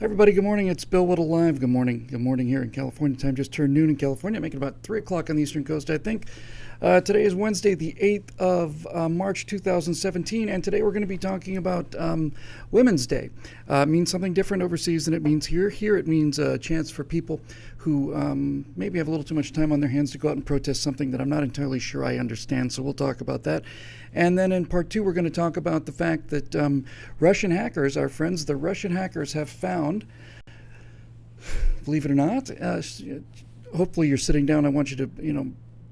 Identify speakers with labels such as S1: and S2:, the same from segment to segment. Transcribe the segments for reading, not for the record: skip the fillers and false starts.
S1: Hi everybody, good morning. It's Bill Whittle Live. Good morning. Good morning here in California. Time just turned noon in California, making about 3 o'clock on the Eastern Coast, I think. Today is Wednesday, the 8th of March 2017, and today we're going to be talking about Women's Day. It means something different overseas than it means here. Here it means a chance for people who maybe have a little too much time on their hands to go out and protest something that I'm not entirely sure I understand, so we'll talk about that. And then in part two, we're going to talk about the fact that Russian hackers, our friends, the Russian hackers, have found, believe it or not, hopefully you're sitting down. I want you to,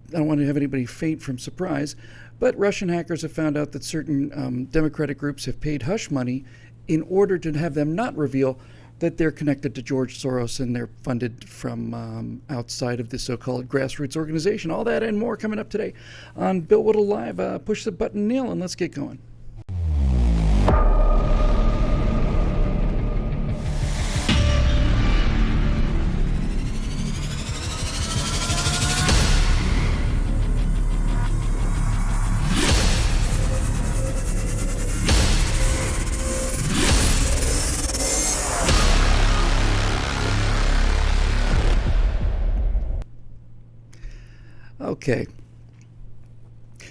S1: I don't want to have anybody faint from surprise, but Russian hackers have found out that certain Democratic groups have paid hush money in order to have them not reveal that they're connected to George Soros and they're funded from outside of the so-called grassroots organization. All that and more coming up today on Bill Whittle Live. Push the button, Neil, and let's get going. Okay.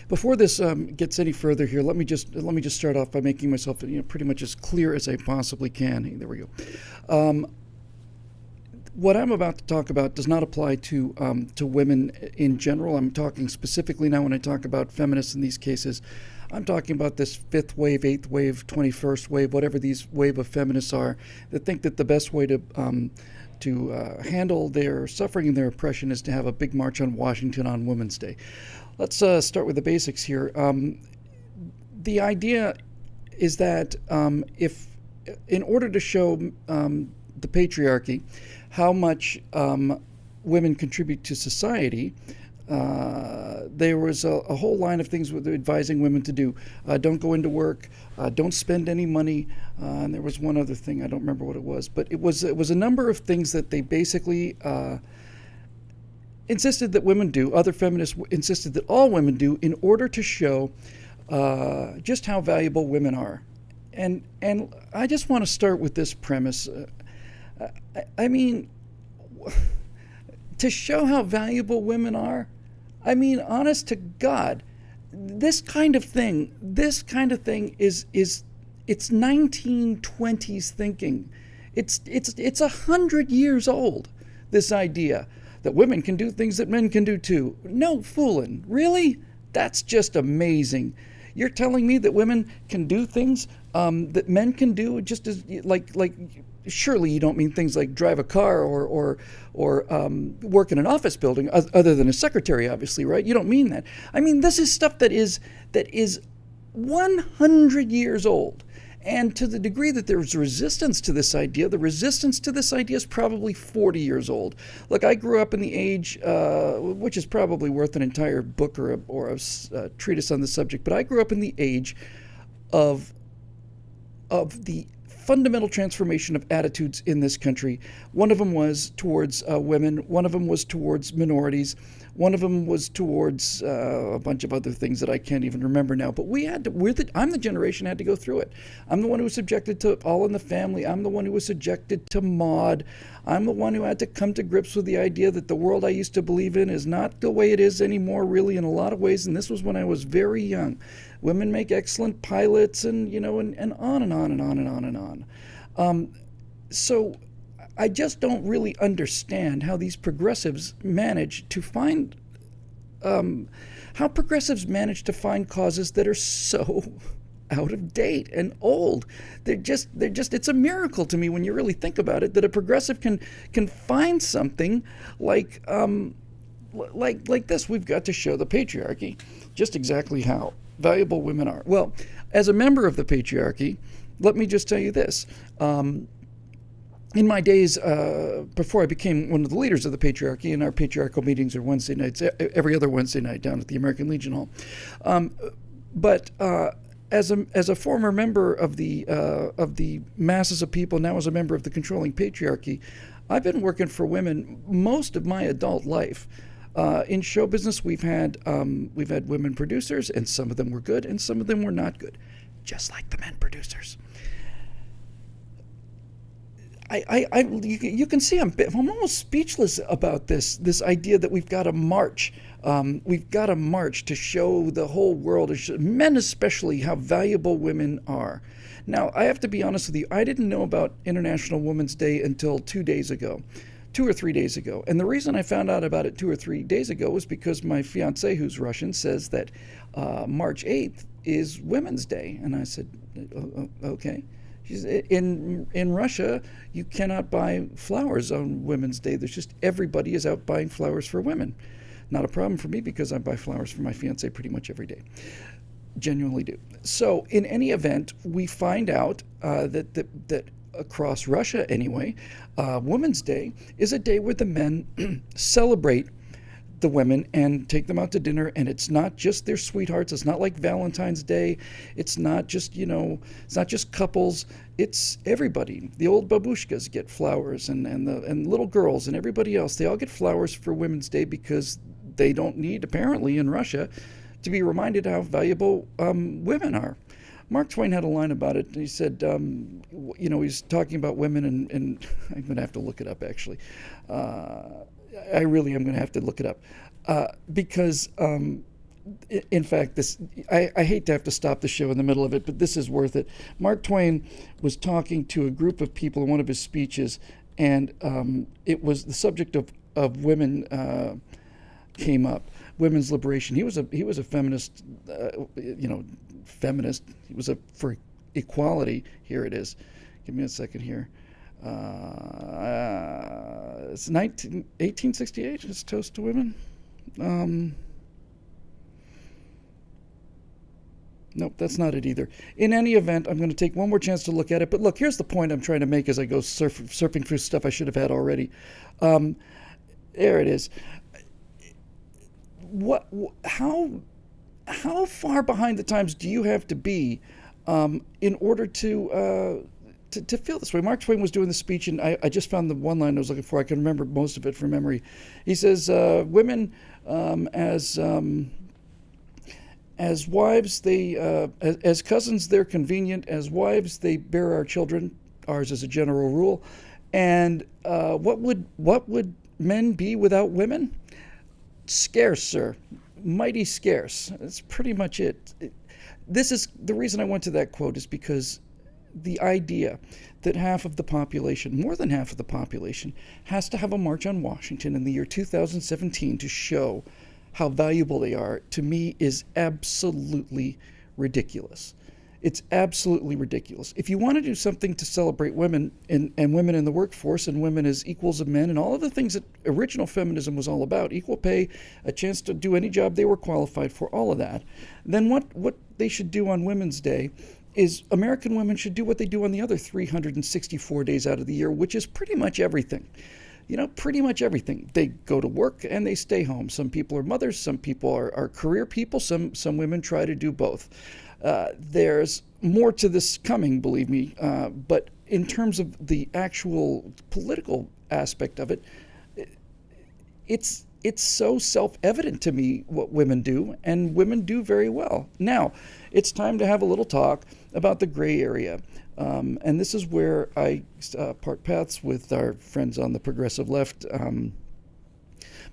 S1: Before this gets any further here, let me just start off by making myself pretty much as clear as I possibly can. Hey, there we go. What I'm about to talk about does not apply to women in general. I'm talking specifically now when I talk about feminists in these cases. I'm talking about this fifth wave, eighth wave, 21st wave, whatever these wave of feminists are, that think that the best way to handle their suffering and their oppression is to have a big march on Washington on Women's Day. Let's start with the basics here. The idea is that if, in order to show the patriarchy how much women contribute to society, there was a whole line of things with advising women to do. Don't go into work. Don't spend any money. And there was one other thing. I don't remember what it was. But it was a number of things that they basically insisted that women do. Other feminists insisted that all women do in order to show just how valuable women are. And I just want to start with this premise. I mean, to show how valuable women are, I mean, honest to God, this kind of thing is it's 1920s thinking. It's 100 years old, this idea that women can do things that men can do too. No fooling. Really? That's just amazing. You're telling me that women can do things that men can do just as like surely you don't mean things like drive a car or work in an office building, other than a secretary, obviously, right? You don't mean that. I mean, this is stuff that is 100 years old. And to the degree that there's resistance to this idea, the resistance to this idea is probably 40 years old. Look, I grew up in the age, which is probably worth an entire book or a treatise on the subject, but I grew up in the age of the fundamental transformation of attitudes in this country. One of them was towards women. One of them was towards minorities. One of them was towards a bunch of other things that I can't even remember now. But I'm the generation that had to go through it. I'm the one who was subjected to All in the Family. I'm the one who was subjected to Maude. I'm the one who had to come to grips with the idea that the world I used to believe in is not the way it is anymore, really, in a lot of ways. And this was when I was very young. Women make excellent pilots, and and on and on and on and on and on. So I just don't really understand how these progressives manage to find causes that are so out of date and old. They're just it's a miracle to me when you really think about it that a progressive can find something like this. We've got to show the patriarchy just exactly how valuable women are. Well, as a member of the patriarchy, let me just tell you this. In my days before I became one of the leaders of the patriarchy, and our patriarchal meetings are Wednesday nights, every other Wednesday night down at the American Legion Hall. But as a former member of the masses of people, now as a member of the controlling patriarchy, I've been working for women most of my adult life. In show business, we've had women producers, and some of them were good, and some of them were not good, just like the men producers. you can see I'm almost speechless about this idea that we've got to march. We've got to march to show the whole world, men especially, how valuable women are. Now, I have to be honest with you, I didn't know about International Women's Day until 2 days ago. 2 or 3 days ago. And the reason I found out about it 2 or 3 days ago was because my fiance, who's Russian, says that March 8th is Women's Day. And I said, okay. She's, in Russia, you cannot buy flowers on Women's Day. There's just everybody is out buying flowers for women. Not a problem for me because I buy flowers for my fiance pretty much every day. Genuinely do. So in any event, we find out that across Russia anyway, Women's Day is a day where the men celebrate the women and take them out to dinner, and it's not just their sweethearts. It's not like Valentine's Day. It's not just, it's not just couples. It's everybody. The old babushkas get flowers, and little girls and everybody else. They all get flowers for Women's Day because they don't need, apparently in Russia, to be reminded how valuable women are. Mark Twain had a line about it. He said, he's talking about women, and I'm going to have to look it up, actually. I really am going to have to look it up. Because, in fact, I hate to have to stop the show in the middle of it, but this is worth it. Mark Twain was talking to a group of people in one of his speeches, and it was the subject of women came up. Women's liberation. He was a feminist, feminist. He was for equality. Here it is. Give me a second here. It's 1868. It's Toast to Women. Nope, that's not it either. In any event, I'm going to take one more chance to look at it. But look, here's the point I'm trying to make as I go surfing through stuff I should have had already. There it is. How far behind the times do you have to be in order to feel this way? Mark Twain was doing the speech, and I just found the one line I was looking for. I can remember most of it from memory. He says, "Women as wives, as cousins, they're convenient. As wives, they bear our children. Ours is a general rule. And what would men be without women? Scarce, sir. Mighty scarce." That's pretty much it. This is the reason I went to that quote, is because the idea that half of the population, more than half of the population, has to have a march on Washington in the year 2017 to show how valuable they are, to me, is absolutely ridiculous. It's absolutely ridiculous. If you want to do something to celebrate women and women in the workforce and women as equals of men and all of the things that original feminism was all about, equal pay, a chance to do any job they were qualified for, all of that, then what they should do on Women's Day is American women should do what they do on the other 364 days out of the year, which is pretty much everything. Pretty much everything. They go to work and they stay home. Some people are mothers, some people are career people, some women try to do both. There's more to this coming, believe me, but in terms of the actual political aspect of it, it's so self-evident to me what women do, and women do very well. Now, it's time to have a little talk about the gray area. And this is where I part paths with our friends on the progressive left,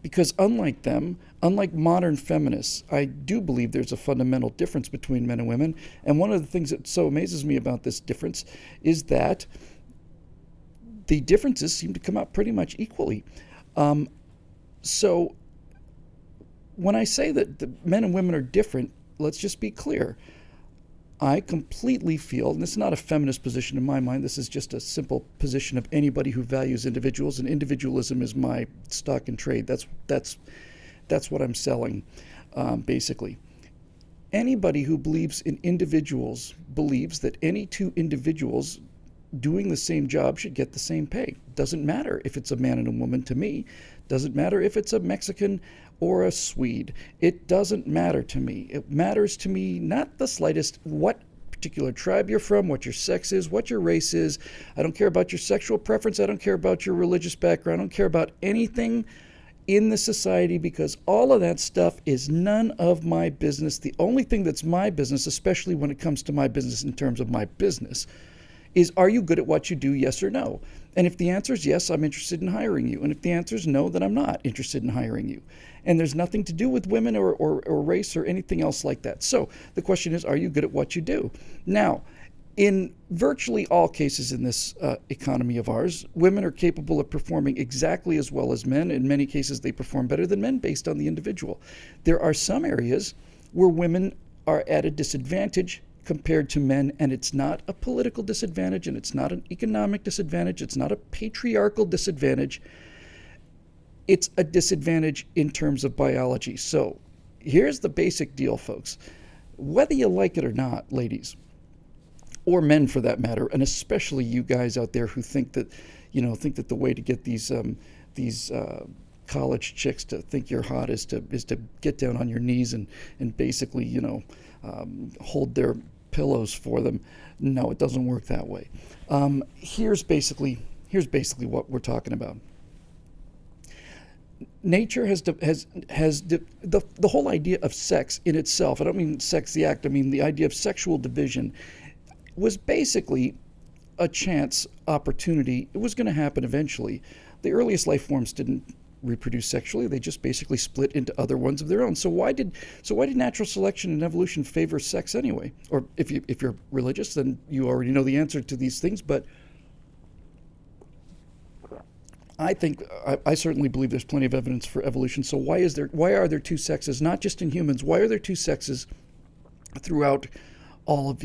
S1: because unlike modern feminists, I do believe there's a fundamental difference between men and women. And one of the things that so amazes me about this difference is that the differences seem to come out pretty much equally. So when I say that the men and women are different, let's just be clear. I completely feel, and this is not a feminist position in my mind, this is just a simple position of anybody who values individuals, and individualism is my stock and trade. That's what I'm selling, basically. Anybody who believes in individuals believes that any two individuals doing the same job should get the same pay. Doesn't matter if it's a man and a woman to me. Doesn't matter if it's a Mexican or a Swede. It doesn't matter to me. It matters to me not the slightest what particular tribe you're from, what your sex is, what your race is. I don't care about your sexual preference. I don't care about your religious background. I don't care about anything in the society, because all of that stuff is none of my business. The only thing that's my business, especially when it comes to my business in terms of my business, is, are you good at what you do, yes or no? And if the answer is yes, I'm interested in hiring you. And if the answer is no, then I'm not interested in hiring you. And there's nothing to do with women or race or anything else like that. So the question is, are you good at what you do? Now, in virtually all cases in this economy of ours, women are capable of performing exactly as well as men. In many cases, they perform better than men based on the individual. There are some areas where women are at a disadvantage compared to men, and it's not a political disadvantage, and it's not an economic disadvantage, it's not a patriarchal disadvantage. It's a disadvantage in terms of biology. So here's the basic deal, folks. Whether you like it or not, ladies, or men for that matter, and especially you guys out there who think that, the way to get these college chicks to think you're hot is to get down on your knees and basically, hold their pillows for them. No, it doesn't work that way. Here's basically what we're talking about. Nature has the whole idea of sex in itself. I don't mean sex the act. I mean the idea of sexual division was basically a chance opportunity. It was going to happen eventually. The earliest life forms didn't reproduce sexually. They just basically split into other ones of their own. So why did natural selection and evolution favor sex anyway? Or if you're religious, then you already know the answer to these things. But I certainly believe there's plenty of evidence for evolution. So why are there two sexes? Not just in humans. Why are there two sexes throughout all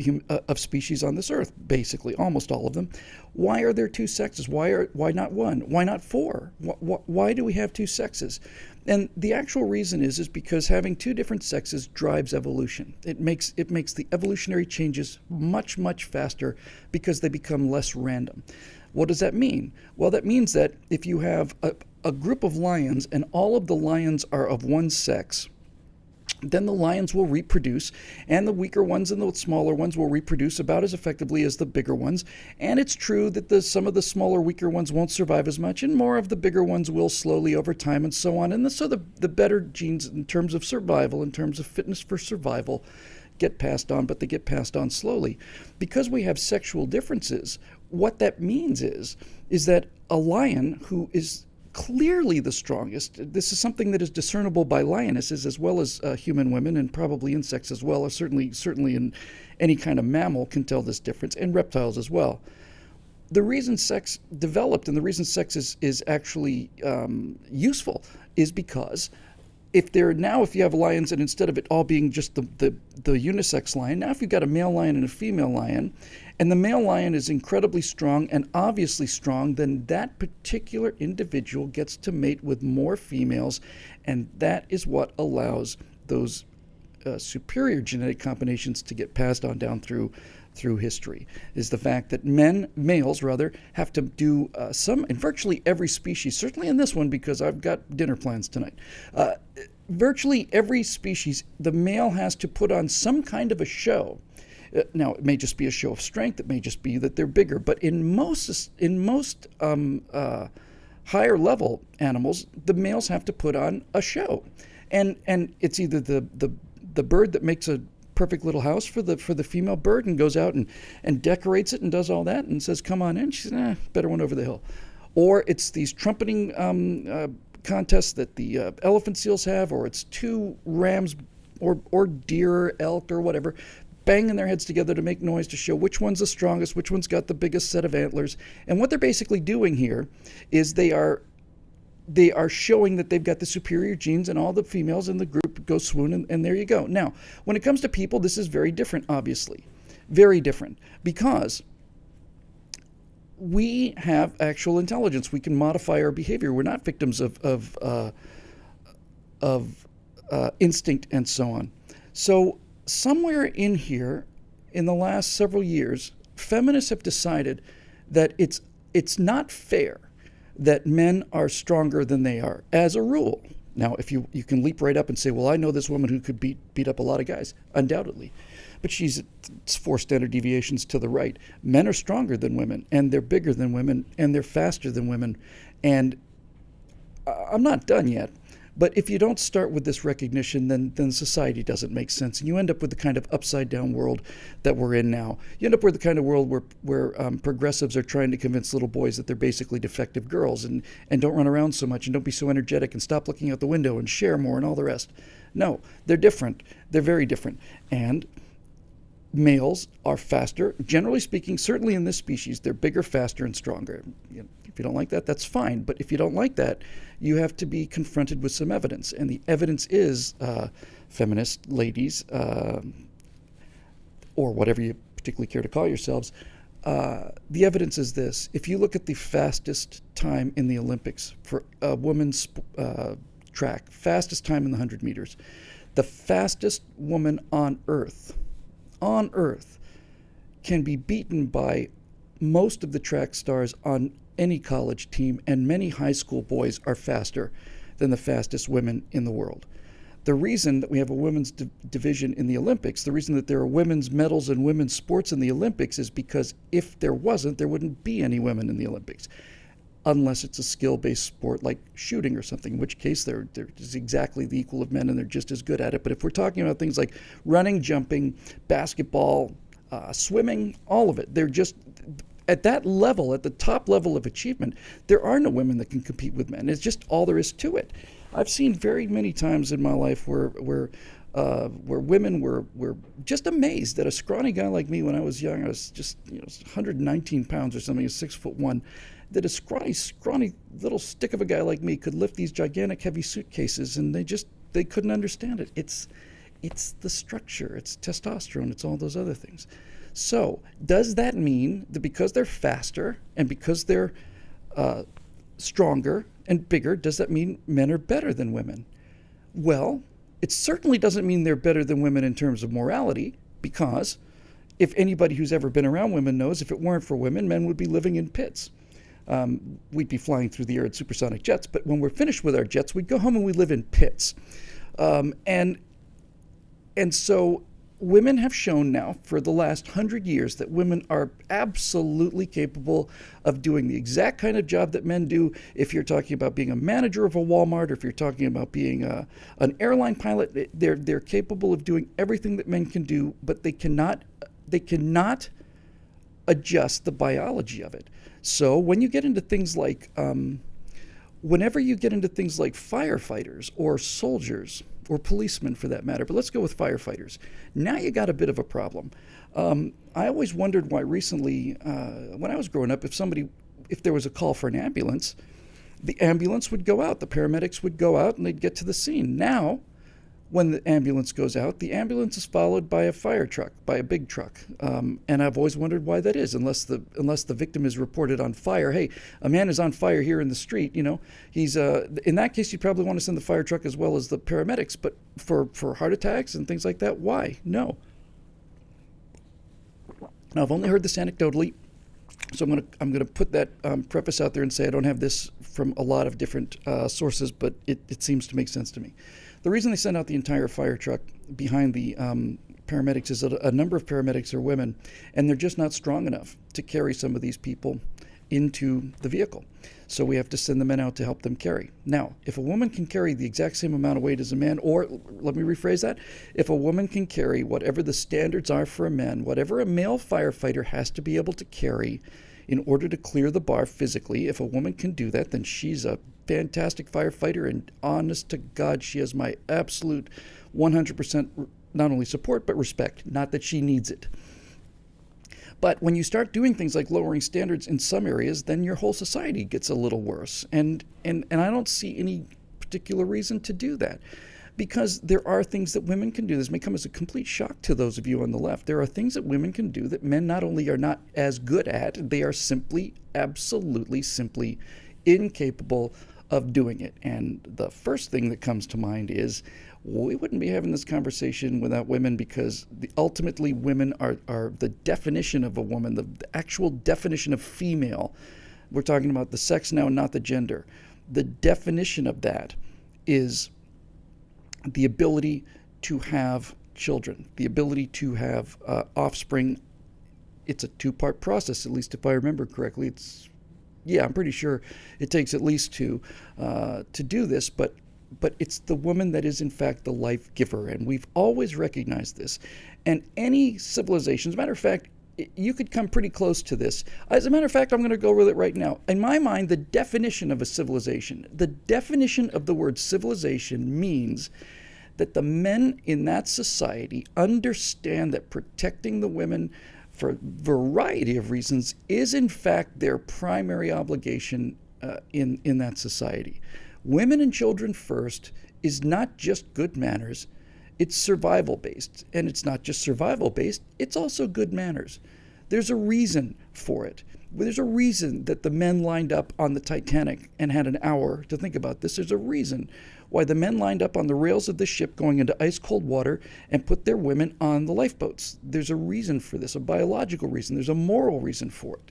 S1: of species on this earth, basically, almost all of them? Why are there two sexes? Why not one? Why not four? Why do we have two sexes? And the actual reason is because having two different sexes drives evolution. It makes the evolutionary changes much, much faster because they become less random. What does that mean? Well, that means that if you have a group of lions and all of the lions are of one sex, then the lions will reproduce, and the weaker ones and the smaller ones will reproduce about as effectively as the bigger ones. And it's true that some of the smaller, weaker ones won't survive as much, and more of the bigger ones will slowly over time, and so on. And so the better genes in terms of survival, in terms of fitness for survival, get passed on, but they get passed on slowly. Because we have sexual differences, what that means is that a lion who is clearly the strongest, this is something that is discernible by lionesses as well as human women, and probably insects as well, or certainly in any kind of mammal can tell this difference, and reptiles as well. The reason sex developed and the reason sex is actually useful is because if you have lions, and instead of it all being just the unisex lion, now if you've got a male lion and a female lion, and the male lion is incredibly strong and obviously strong, then that particular individual gets to mate with more females, and that is what allows those superior genetic combinations to get passed on down through history, is the fact that males have to do some, in virtually every species, certainly in this one because I've got dinner plans tonight, virtually every species, the male has to put on some kind of a show. Now, it may just be a show of strength, it may just be that they're bigger, but in most higher level animals, the males have to put on a show. And it's either the bird that makes a perfect little house for the female bird and goes out and decorates it and does all that and says, "Come on in." She says, "Better one over the hill." Or it's these trumpeting contests that the elephant seals have, or it's two rams or deer, elk, or whatever, banging their heads together to make noise to show which one's the strongest, which one's got the biggest set of antlers. And what they're basically doing here is they are showing that they've got the superior genes, and all the females in the group go swoon, and there you go. Now, when it comes to people, this is very different, obviously. Very different, because we have actual intelligence. We can modify our behavior. We're not victims of instinct and so on. So somewhere in here, in the last several years, feminists have decided that it's not fair that men are stronger than they are, as a rule. Now, if you can leap right up and say, well, I know this woman who could beat up a lot of guys, undoubtedly. But she's 4 standard deviations to the right. Men are stronger than women, and they're bigger than women, and they're faster than women. And I'm not done yet, But if you don't start with this recognition, then society doesn't make sense, and you end up with the kind of upside down world that we're in now. You end up with the kind of world where progressives are trying to convince little boys that they're basically defective girls, and don't run around so much, and don't be so energetic, and stop looking out the window, and share more, and all the rest. No, they're different. They're very different. And males are faster, generally speaking. Certainly in this species, they're bigger, faster, and stronger. If you don't like that, that's fine. But if you don't like that, you have to be confronted with some evidence. And the evidence is, feminist ladies, or whatever you particularly care to call yourselves, the evidence is this. If you look at the fastest time in the Olympics for a women's track, fastest time in the 100 meters, the fastest woman on Earth can be beaten by most of the track stars on any college team, and many high school boys are faster than the fastest women in the world. The reason that we have a women's division in the Olympics, the reason that there are women's medals and women's sports in the Olympics, is because if there wasn't, there wouldn't be any women in the Olympics, unless it's a skill-based sport like shooting or something, in which case they're just exactly the equal of men and they're just as good at it. But if we're talking about things like running, jumping, basketball, swimming, all of it, they're just at that level, at the top level of achievement. There are no women that can compete with men. It's just all there is to it. I've seen very many times in my life where women were just amazed at a scrawny guy like me. When I was young, I was just 119 pounds or something, 6'1", that a scrawny little stick of a guy like me could lift these gigantic heavy suitcases, and they couldn't understand it. It's the structure, it's testosterone, it's all those other things. So does that mean that because they're faster and because they're stronger and bigger, does that mean men are better than women? Well, it certainly doesn't mean they're better than women in terms of morality, because if anybody who's ever been around women knows, if it weren't for women, men would be living in pits. We'd be flying through the air in supersonic jets, but when we're finished with our jets, we'd go home and we'd live in pits. And so women have shown now for the last 100 years that women are absolutely capable of doing the exact kind of job that men do. If you're talking about being a manager of a Walmart, or if you're talking about being an airline pilot, they're capable of doing everything that men can do, but they cannot adjust the biology of it. So when you get into things like, whenever you get into things like firefighters or soldiers, or policemen for that matter, but let's go with firefighters. Now you got a bit of a problem. I always wondered why recently, when I was growing up, if there was a call for an ambulance, the ambulance would go out, the paramedics would go out, and they'd get to the scene. Now, when the ambulance goes out, the ambulance is followed by a fire truck, by a big truck. And I've always wondered why that is, unless the victim is reported on fire. Hey, a man is on fire here in the street, he's in that case, you'd probably want to send the fire truck as well as the paramedics. But for heart attacks and things like that, why? No. Now, I've only heard this anecdotally, so I'm gonna put that preface out there and say I don't have this from a lot of different sources, but it seems to make sense to me. The reason they send out the entire fire truck behind the paramedics is that a number of paramedics are women, and they're just not strong enough to carry some of these people into the vehicle. So we have to send the men out to help them carry. Now, if a woman can carry the exact same amount of weight as a man, or let me rephrase that, if a woman can carry whatever the standards are for a man, whatever a male firefighter has to be able to carry in order to clear the bar physically, if a woman can do that, then she's a fantastic firefighter, and honest to God, she has my absolute 100% not only support, but respect. Not that she needs it. But when you start doing things like lowering standards in some areas, then your whole society gets a little worse. And I don't see any particular reason to do that, because there are things that women can do. This may come as a complete shock to those of you on the left. There are things that women can do that men not only are not as good at, they are simply, absolutely, simply incapable of doing it. And the first thing that comes to mind is, we wouldn't be having this conversation without women, because ultimately women are the definition of a woman, the actual definition of female. We're talking about the sex now, not the gender. The definition of that is the ability to have children, the ability to have offspring. It's a two-part process, at least if I remember correctly. I'm pretty sure it takes at least two to do this, but but it's the woman that is in fact the life giver, and we've always recognized this. And any civilization, as a matter of fact, you could come pretty close to this. As a matter of fact, I'm going to go with it right now. In my mind, the definition of a civilization, the definition of the word civilization means that the men in that society understand that protecting the women for a variety of reasons is in fact their primary obligation in that society. Women and children first is not just good manners, it's survival based. And it's not just survival based, it's also good manners. There's a reason for it. There's a reason that the men lined up on the Titanic and had an hour to think about this. There's a reason why the men lined up on the rails of the ship going into ice cold water and put their women on the lifeboats. There's a reason for this, a biological reason. There's a moral reason for it.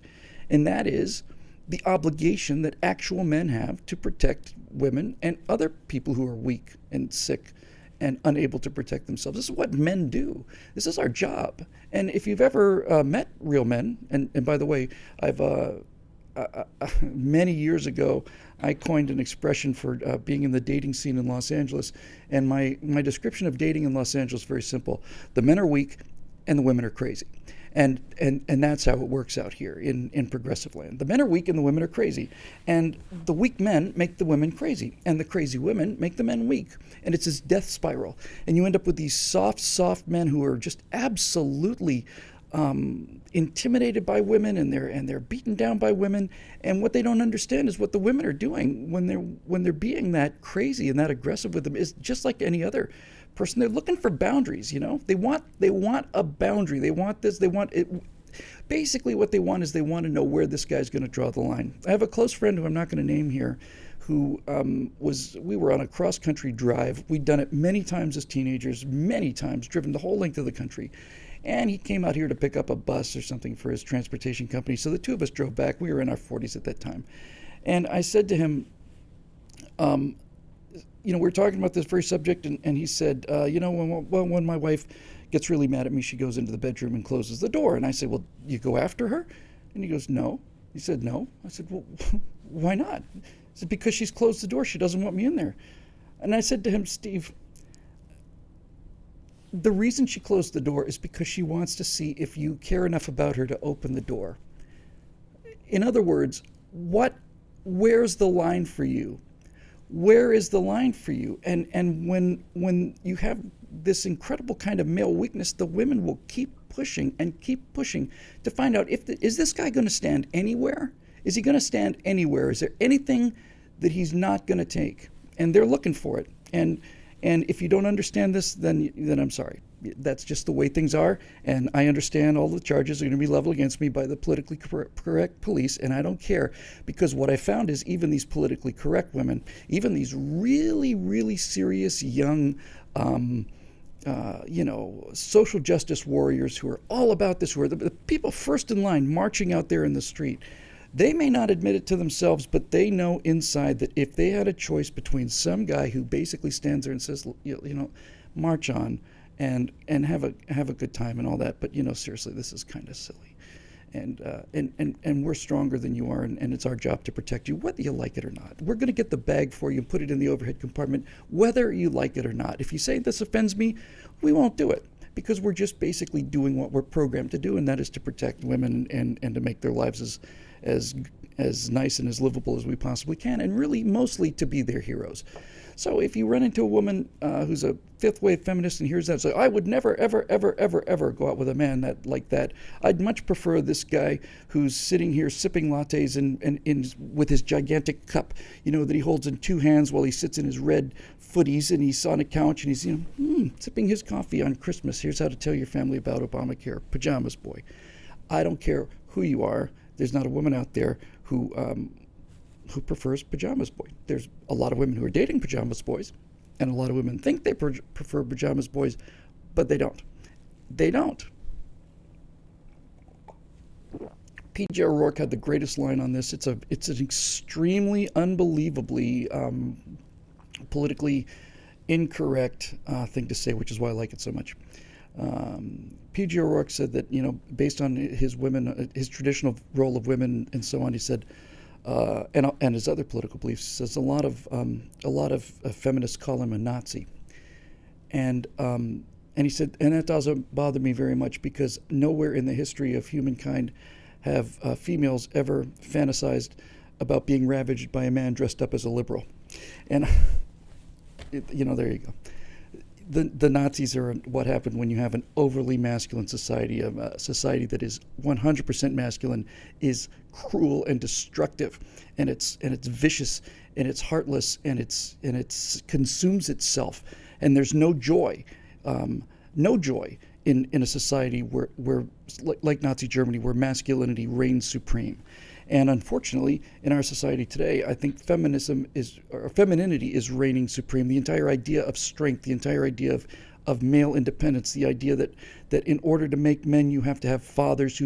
S1: And that is the obligation that actual men have to protect women and other people who are weak and sick and unable to protect themselves. This is what men do. This is our job. And if you've ever met real men, and by the way, I've many years ago, I coined an expression for being in the dating scene in Los Angeles. And my description of dating in Los Angeles is very simple. The men are weak and the women are crazy. And that's how it works out here in progressive land. The men are weak and the women are crazy. And the weak men make the women crazy. And the crazy women make the men weak. And it's this death spiral. And you end up with these soft men who are just absolutely intimidated by women, and they're beaten down by women. And what they don't understand is what the women are doing when they're being that crazy and that aggressive with them is just like any other person. They're looking for boundaries. They want a boundary. They want this. They want it. Basically, what they want is they want to know where this guy's going to draw the line. I have a close friend who I'm not going to name here, who we were on a cross-country drive. We'd done it many times as teenagers, many times, driven the whole length of the country. And he came out here to pick up a bus or something for his transportation company. So the two of us drove back. We were in our 40s at that time. And I said to him, we're talking about this very subject, and he said, when my wife gets really mad at me, she goes into the bedroom and closes the door. And I said, well, you go after her? And he goes, no. He said, no. I said, well, why not? He said, because she's closed the door. She doesn't want me in there. And I said to him, Steve, the reason she closed the door is because she wants to see if you care enough about her to open the door. In other words, where's the line for you? Where is the line for you? And when you have this incredible kind of male weakness, the women will keep pushing to find out is this guy going to stand anywhere? Is he going to stand anywhere? Is there anything that he's not going to take? And they're looking for it. And if you don't understand this, then I'm sorry. That's just the way things are. And I understand all the charges are going to be leveled against me by the politically correct police, and I don't care, because what I found is even these politically correct women, even these really, really serious young, social justice warriors who are all about this, who are the people first in line marching out there in the street, they may not admit it to themselves, but they know inside that if they had a choice between some guy who basically stands there and says, march on and have a good time and all that, but seriously, this is kind of silly, and we're stronger than you are, and it's our job to protect you, whether you like it or not. We're going to get the bag for you and put it in the overhead compartment, whether you like it or not. If you say this offends me, we won't do it, because we're just basically doing what we're programmed to do, and that is to protect women and to make their lives as nice and as livable as we possibly can, and really mostly to be their heroes. So if you run into a woman who's a fifth wave feminist and hears that, say, I would never, ever, ever, ever, ever go out with a man like that. I'd much prefer this guy who's sitting here sipping lattes and with his gigantic cup, that he holds in two hands while he sits in his red footies, and he's on a couch and he's sipping his coffee on Christmas. Here's how to tell your family about Obamacare. Pajamas boy. I don't care who you are. There's not a woman out there who prefers pajamas boy. There's a lot of women who are dating pajamas boys, and a lot of women think they prefer pajamas boys, but they don't. They don't. P.J. O'Rourke had the greatest line on this. It's an extremely, unbelievably politically incorrect thing to say, which is why I like it so much. P.J. O'Rourke said that, based on his traditional role of women and so on, he said, and his other political beliefs. Says a lot of feminists call him a Nazi, and he said, and that doesn't bother me very much because nowhere in the history of humankind have females ever fantasized about being ravaged by a man dressed up as a liberal, and there you go. The Nazis are what happened when you have an overly masculine society. A society that is 100% masculine is cruel and destructive, and it's vicious, and it's heartless, and it's consumes itself, and there's no joy, in a society where like Nazi Germany, where masculinity reigns supreme. And unfortunately, in our society today, I think femininity is reigning supreme. The entire idea of strength, the entire idea of male independence, the idea that in order to make men, you have to have fathers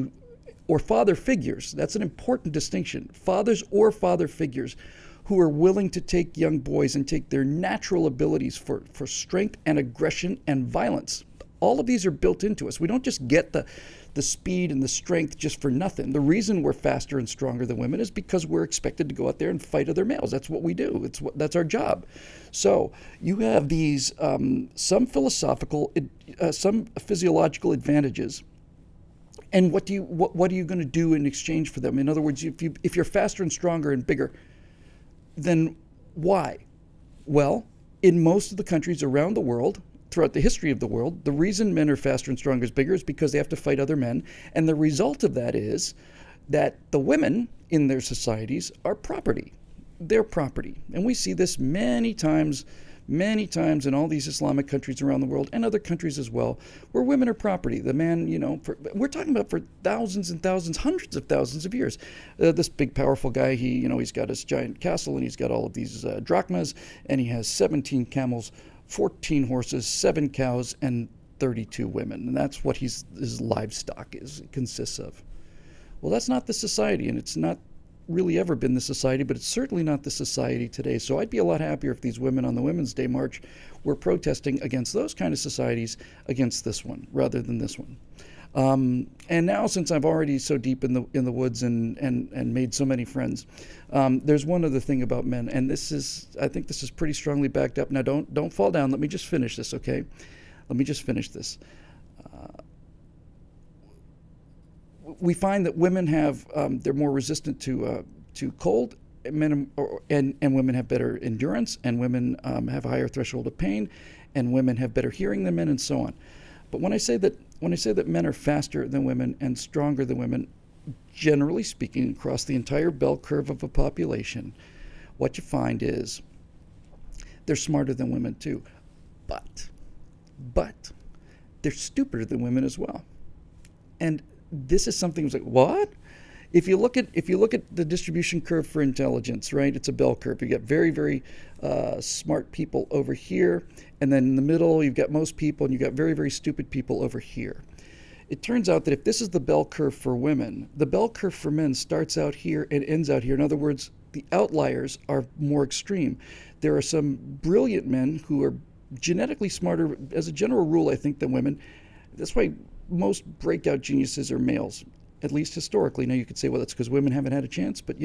S1: or father figures. That's an important distinction. Fathers or father figures who are willing to take young boys and take their natural abilities for strength and aggression and violence. All of these are built into us. We don't just get the speed and the strength just for nothing. The reason we're faster and stronger than women is because we're expected to go out there and fight other males. That's what we do. That's our job. So you have these some philosophical, some physiological advantages. And what are you going to do in exchange for them? In other words, if you're faster and stronger and bigger, then why? Well, in most of the countries around the world, throughout the history of the world, the reason men are faster and stronger and bigger is because they have to fight other men. And the result of that is that the women in their societies are property. They're property. And we see this many times in all these Islamic countries around the world and other countries as well, where women are property. The man, we're talking about for thousands and thousands, hundreds of thousands of years. This big, powerful guy, he's got his giant castle, and he's got all of these drachmas, and he has 17 camels, 14 horses, 7 cows, and 32 women. And that's what his livestock consists of. Well, that's not the society, and it's not really ever been the society, but it's certainly not the society today. So I'd be a lot happier if these women on the Women's Day March were protesting against those kind of societies against this one, rather than this one. And now, since I'm already so deep in the woods and made so many friends, there's one other thing about men, and I think this is pretty strongly backed up. Now, don't fall down. Let me just finish this, okay? Let me just finish this. We find that women they're more resistant to cold. Men and women have better endurance, and women have a higher threshold of pain, and women have better hearing than men, and so on. But when I say that men are faster than women and stronger than women, generally speaking, across the entire bell curve of a population, what you find is they're smarter than women too. But they're stupider than women as well. And this is something that's like, what? If you look at the distribution curve for intelligence, right? It's a bell curve. You get very, very smart people over here, and then in the middle you've got most people, and you've got very, very stupid people over here. It turns out that if this is the bell curve for women, the bell curve for men starts out here and ends out here. In other words, the outliers are more extreme. There are some brilliant men who are genetically smarter, as a general rule, I think, than women. That's why most breakout geniuses are males, at least historically. Now you could say, well, that's because women haven't had a chance, but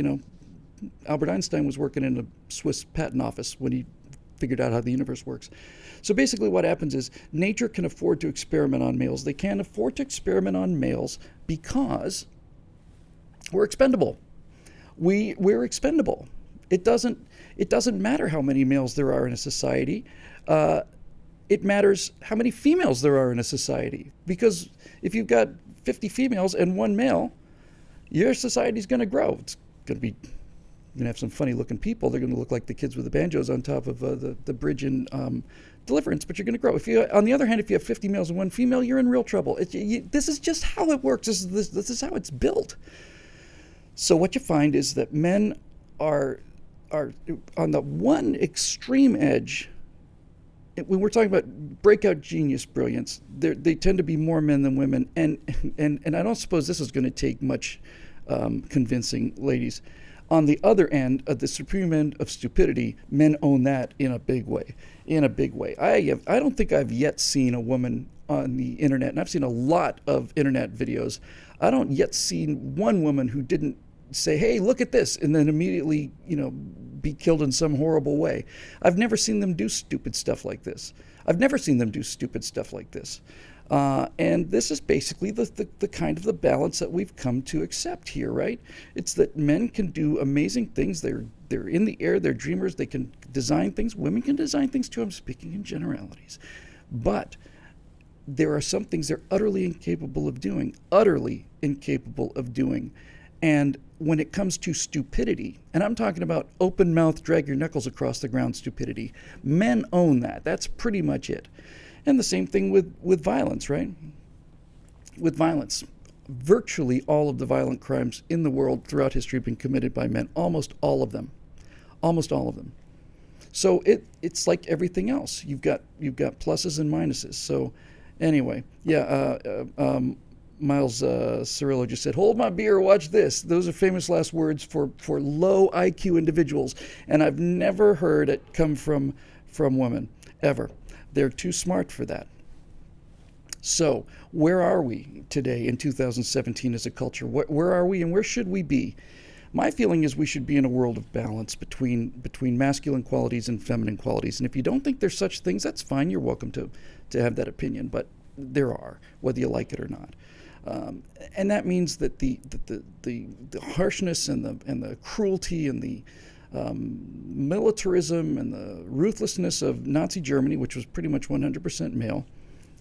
S1: Albert Einstein was working in a Swiss patent office when he figured out how the universe works. So basically what happens is nature can afford to experiment on males. They can't afford to experiment on males because we're expendable. We're expendable. It doesn't matter how many males there are in a society. It matters how many females there are in a society. Because if you've got 50 females and 1 male, your society's going to grow. It's going to have some funny looking people. They're going to look like the kids with the banjos on top of the bridge in Deliverance, but you're going to grow. On the other hand, if you have 50 males and 1 female, you're in real trouble. This is just how it works. This is how it's built. So what you find is that men are on the one extreme edge. When we're talking about breakout genius brilliance, they tend to be more men than women, and I don't suppose this is going to take much convincing, ladies. On the other end, at the supreme end of stupidity, men own that in a big way. I don't think I've yet seen a woman on the internet, and I've seen a lot of internet videos. I don't yet see one woman who didn't say, hey, look at this, and then immediately, be killed in some horrible way. I've never seen them do stupid stuff like this. I've never seen them do stupid stuff like this. And this is basically the kind of the balance that we've come to accept here, right? It's that men can do amazing things. They're in the air. They're dreamers. They can design things. Women can design things too. I'm speaking in generalities. But there are some things they're utterly incapable of doing. Utterly incapable of doing. And when it comes to stupidity, and I'm talking about open mouth, drag your knuckles across the ground stupidity, men own that. That's pretty much it. And the same thing with violence, right? With violence. Virtually all of the violent crimes in the world throughout history have been committed by men. Almost all of them. Almost all of them. So it's like everything else. You've got pluses and minuses. So anyway, Miles Cirillo just said, hold my beer, watch this. Those are famous last words for low IQ individuals. And I've never heard it come from women, ever. They're too smart for that. So where are we today in 2017 as a culture? Where are we and where should we be? My feeling is we should be in a world of balance between masculine qualities and feminine qualities. And if you don't think there's such things, that's fine. You're welcome to have that opinion. But there are, whether you like it or not. And that means that the harshness and the cruelty and the militarism and the ruthlessness of Nazi Germany, which was pretty much 100% male,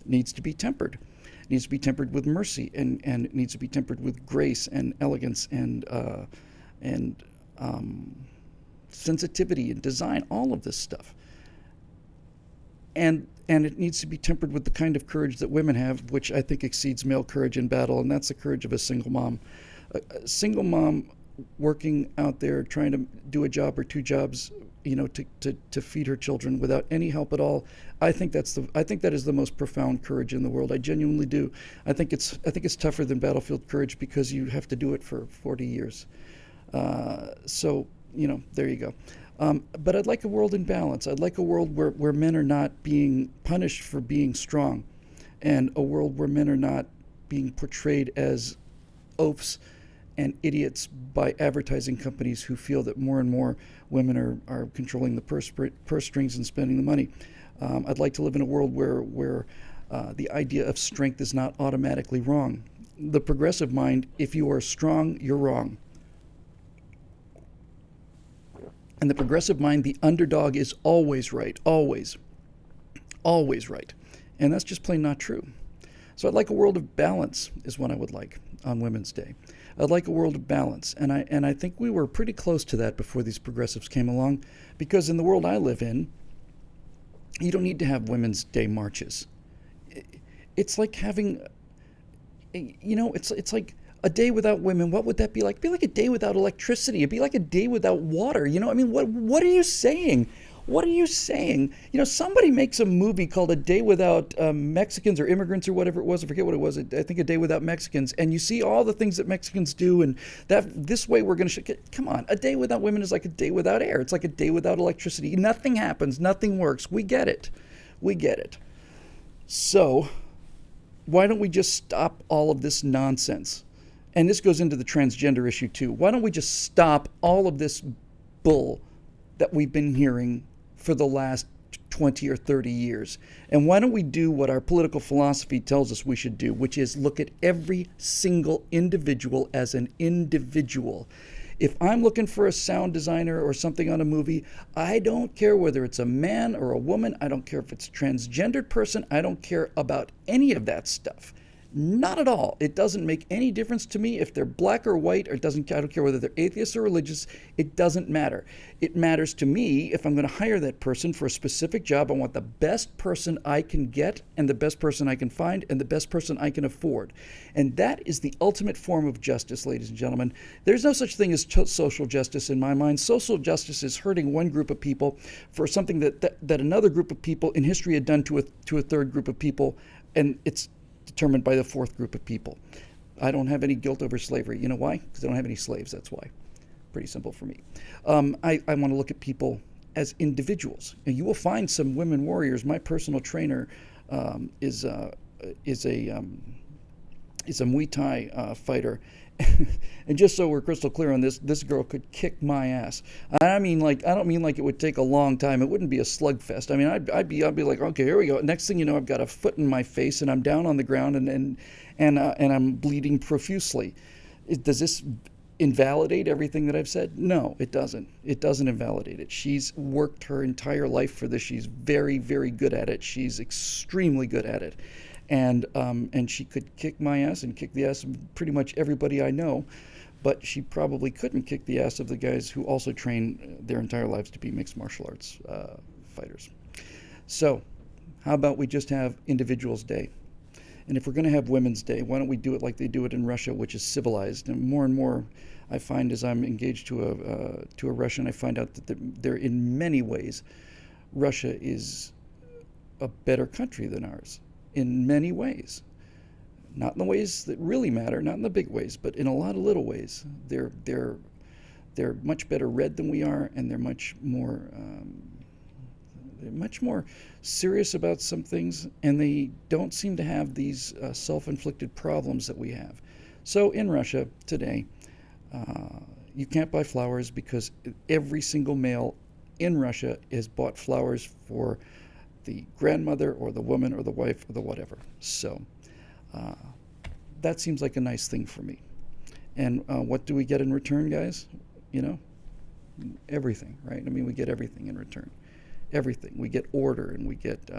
S1: needs to be tempered. It needs to be tempered with mercy, and it needs to be tempered with grace and elegance and sensitivity and design, all of this stuff. And it needs to be tempered with the kind of courage that women have, which I think exceeds male courage in battle, and that's the courage of a single mom. A single mom working out there trying to do a job or two jobs, to feed her children without any help at all. I think that is the most profound courage in the world. I genuinely do. I think it's tougher than battlefield courage because you have to do it for 40 years. So there you go. But I'd like a world in balance. I'd like a world where men are not being punished for being strong, and a world where men are not being portrayed as oafs and idiots by advertising companies who feel that more and more women are controlling the purse strings and spending the money. I'd like to live in a world where the idea of strength is not automatically wrong. The progressive mind, if you are strong, you're wrong. In the progressive mind, the underdog is always right, always. Always right. And that's just plain not true. So I'd like a world of balance is what I would like on Women's Day. I'd like a world of balance. And I think we were pretty close to that before these progressives came along, because in the world I live in, you don't need to have Women's Day marches. It's like having, it's like a day without women. What would that be like? It'd be like a day without electricity. It'd be like a day without water. What are you saying? What are you saying? Somebody makes a movie called A Day Without Mexicans or Immigrants or whatever it was. I forget what it was. I think A Day Without Mexicans. And you see all the things that Mexicans do, and that this way we're going to come on. A day without women is like a day without air. It's like a day without electricity. Nothing happens. Nothing works. We get it. We get it. So why don't we just stop all of this nonsense? And this goes into the transgender issue too. Why don't we just stop all of this bull that we've been hearing for the last 20 or 30 years? And why don't we do what our political philosophy tells us we should do, which is look at every single individual as an individual. If I'm looking for a sound designer or something on a movie, I don't care whether it's a man or a woman. I don't care if it's a transgendered person. I don't care about any of that stuff. Not at all. It doesn't make any difference to me if they're black or white, or I don't care whether they're atheists or religious. It doesn't matter. It matters to me if I'm going to hire that person for a specific job. I want the best person I can get, and the best person I can find, and the best person I can afford. And that is the ultimate form of justice, ladies and gentlemen. There's no such thing as social justice in my mind. Social justice is hurting one group of people for something that another group of people in history had done to a third group of people, and it's determined by the fourth group of people. I don't have any guilt over slavery. You know why? Because I don't have any slaves. That's why. Pretty simple for me. I want to look at people as individuals. And you will find some women warriors. My personal trainer is a is a Muay Thai fighter. And just so we're crystal clear on this, this girl could kick my ass. I mean, like, I don't mean like it would take a long time. It wouldn't be a slugfest. I mean, I'd be like, okay, here we go. Next thing you know, I've got a foot in my face and I'm down on the ground and I'm bleeding profusely. Does this invalidate everything that I've said? No, it doesn't. It doesn't invalidate it. She's worked her entire life for this. She's very, very good at it. She's extremely good at it. And she could kick my ass and kick the ass of pretty much everybody I know, but she probably couldn't kick the ass of the guys who also train their entire lives to be mixed martial arts fighters. So how about we just have Individuals Day? And if we're going to have Women's Day, why don't we do it like they do it in Russia, which is civilized? And more I find as I'm engaged to a Russian, I find out that they're in many ways, Russia is a better country than ours. In many ways, not in the ways that really matter, not in the big ways, but in a lot of little ways. They're much better read than we are, and they're much more serious about some things, and they don't seem to have these self-inflicted problems that we have. So in Russia today, you can't buy flowers because every single male in Russia has bought flowers for the grandmother or the woman or the wife or the whatever. So that seems like a nice thing for me. And what do we get in return, guys? You know, everything, right? I mean, we get everything in return. Everything. We get order, and we get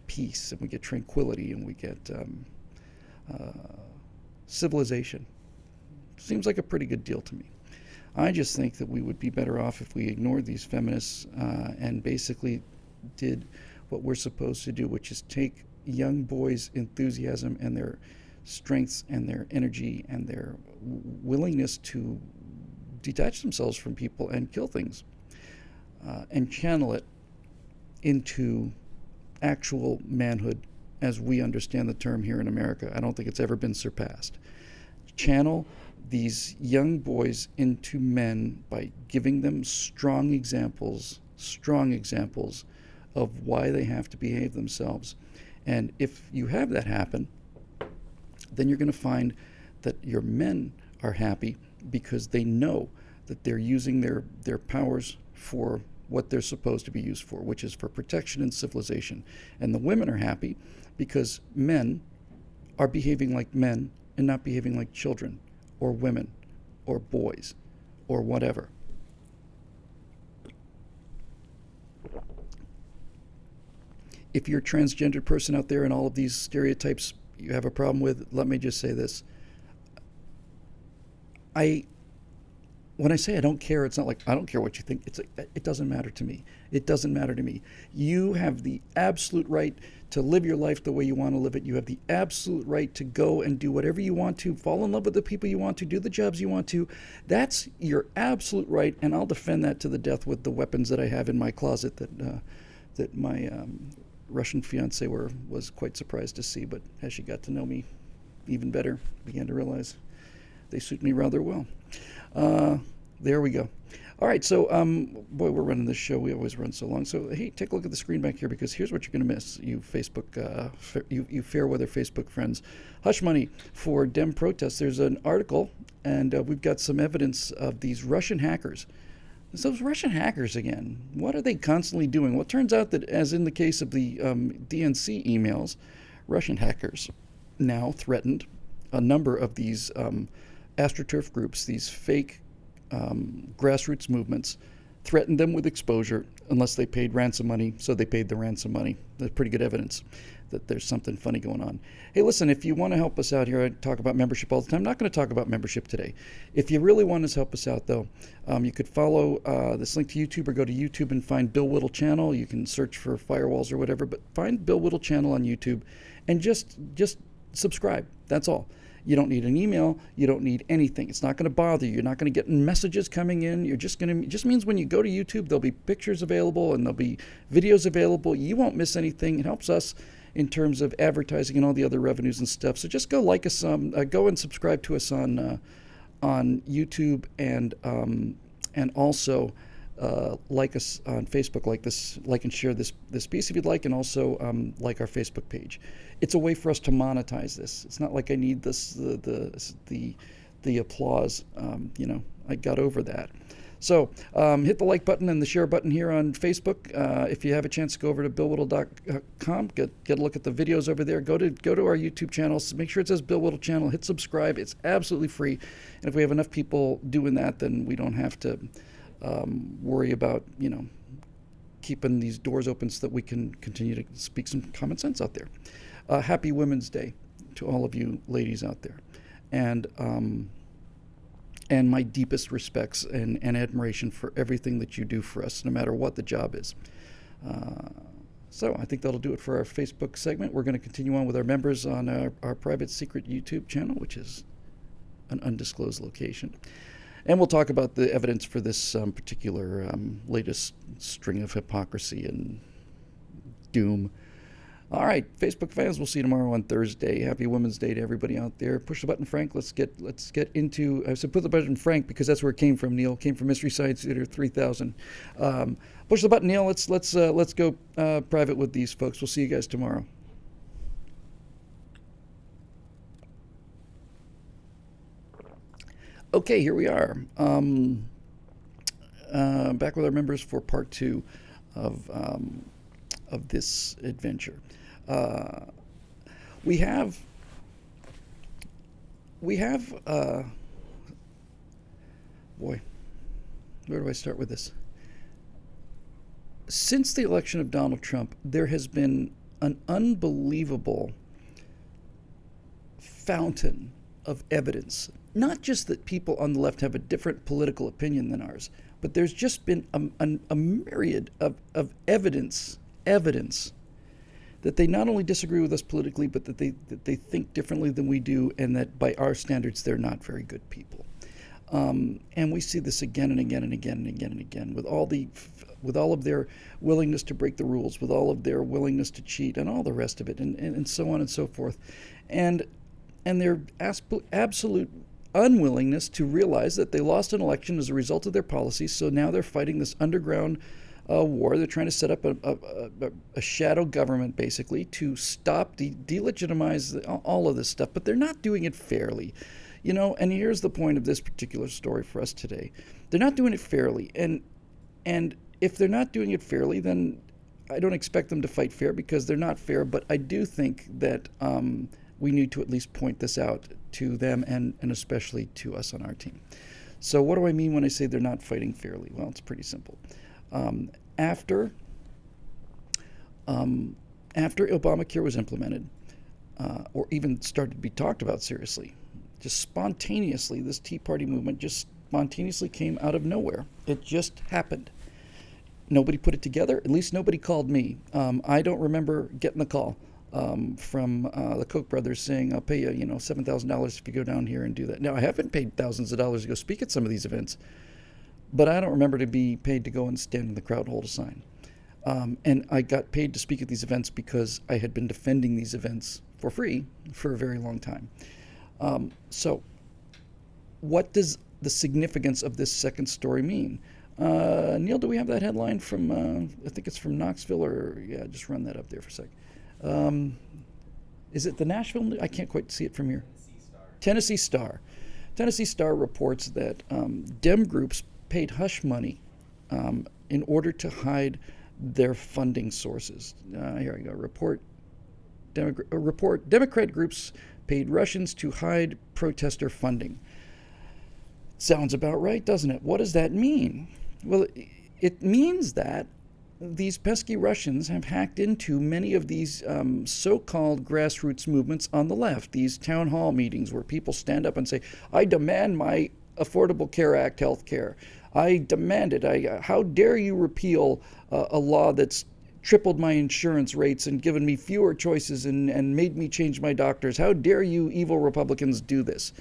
S1: peace, and we get tranquility, and we get civilization. Seems like a pretty good deal to me. I just think that we would be better off if we ignored these feminists and basically did what we're supposed to do, which is take young boys' enthusiasm and their strengths and their energy and their willingness to detach themselves from people and kill things and channel it into actual manhood as we understand the term here in America. I don't think it's ever been surpassed. Channel these young boys into men by giving them strong examples of why they have to behave themselves. And if you have that happen, then you're going to find that your men are happy because they know that they're using their powers for what they're supposed to be used for, which is for protection and civilization. And the women are happy because men are behaving like men and not behaving like children or women or boys or whatever. If you're a transgender person out there and all of these stereotypes you have a problem with, let me just say this. When I say I don't care, it's not like I don't care what you think. It's like, it doesn't matter to me. It doesn't matter to me. You have the absolute right to live your life the way you want to live it. You have the absolute right to go and do whatever you want to, fall in love with the people you want to, do the jobs you want to. That's your absolute right, and I'll defend that to the death with the weapons that I have in my closet that my Russian fiance was quite surprised to see, but as she got to know me even better, began to realize they suit me rather well. There we go. All right, so boy, we're running this show. We always run so long. So hey, take a look at the screen back here, because here's what you're going to miss, you Facebook, you fair weather Facebook friends. Hush money for Dem protests. There's an article, and we've got some evidence of these Russian hackers. It's those Russian hackers again. What are they constantly doing? Well, it turns out that, as in the case of the DNC emails, Russian hackers now threatened a number of these AstroTurf groups, these fake grassroots movements, threatened them with exposure unless they paid ransom money. So they paid the ransom money. That's pretty good evidence that there's something funny going on. Hey, listen, if you want to help us out here, I talk about membership all the time. I'm not going to talk about membership today. If you really want to help us out, though, you could follow this link to YouTube, or go to YouTube and find Bill Whittle channel. You can search for firewalls or whatever, but find Bill Whittle channel on YouTube and just subscribe. That's all. You don't need an email. You don't need anything. It's not going to bother you. You're not going to get messages coming in. You're just going to, it just means when you go to YouTube, there'll be pictures available and there'll be videos available. You won't miss anything. It helps us in terms of advertising and all the other revenues and stuff. So just go like us, go and subscribe to us on YouTube, and also like us on Facebook, like and share this piece if you'd like, and also like our Facebook page. It's a way for us to monetize this. It's not like I need the applause. I got over that. So hit the like button and the share button here on Facebook. If you have a chance to go over to BillWhittle.com, get a look at the videos over there. Go to our YouTube channel. Make sure it says Bill Whittle Channel. Hit subscribe. It's absolutely free. And if we have enough people doing that, then we don't have to worry about keeping these doors open so that we can continue to speak some common sense out there. Happy Women's Day to all of you ladies out there, and my deepest respects and admiration for everything that you do for us, no matter what the job is. So I think that'll do it for our Facebook segment. We're going to continue on with our members on our private secret YouTube channel, which is an undisclosed location. And we'll talk about the evidence for this particular latest string of hypocrisy and doom. All right, Facebook fans, we'll see you tomorrow on Thursday. Happy Women's Day to everybody out there. Push the button, Frank. Let's get into. I said put the button, Frank, because that's where it came from. Neil came from Mystery Science Theater 3000. Push the button, Neil. Let's go private with these folks. We'll see you guys tomorrow. Okay, here we are. Back with our members for part 2 of this adventure. We have boy, where do I start with this? Since the election of Donald Trump, there has been an unbelievable fountain of evidence. Not just that people on the left have a different political opinion than ours, but there's just been a myriad of evidence that they not only disagree with us politically, but that they think differently than we do, and that by our standards, they're not very good people. And we see this again and again and again and again and again with all of their willingness to break the rules, with all of their willingness to cheat, and all the rest of it, and so on and so forth, and their absolute unwillingness to realize that they lost an election as a result of their policies. So now they're fighting this underground war. They're trying to set up a shadow government, basically, to stop, delegitimize all of this stuff. But they're not doing it fairly, And here's the point of this particular story for us today: they're not doing it fairly, and if they're not doing it fairly, then I don't expect them to fight fair, because they're not fair. But I do think that we need to at least point this out to them, and especially to us on our team. So what do I mean when I say they're not fighting fairly? Well, it's pretty simple. After Obamacare was implemented, or even started to be talked about seriously, just spontaneously, this Tea Party movement just spontaneously came out of nowhere. It just happened. Nobody put it together. At least nobody called me. I don't remember getting the call from the Koch brothers saying, "I'll pay you, $7,000 if you go down here and do that." Now, I have been paid thousands of dollars to go speak at some of these events, but I don't remember to be paid to go and stand in the crowd and hold a sign. And I got paid to speak at these events because I had been defending these events for free for a very long time. So what does the significance of this second story mean? Neil, do we have that headline from, I think it's from Knoxville, or, yeah, just run that up there for a sec. Is it the Nashville? I can't quite see it from here. Tennessee Star. Tennessee Star reports that Dem groups paid hush money in order to hide their funding sources. Here we go. Report. Democrat groups paid Russians to hide protester funding. Sounds about right, doesn't it? What does that mean? Well, it means that these pesky Russians have hacked into many of these so-called grassroots movements on the left, these town hall meetings where people stand up and say, "I demand my Affordable Care Act health care. I demand it. How dare you repeal a law that's tripled my insurance rates and given me fewer choices and made me change my doctors. How dare you evil Republicans do this?"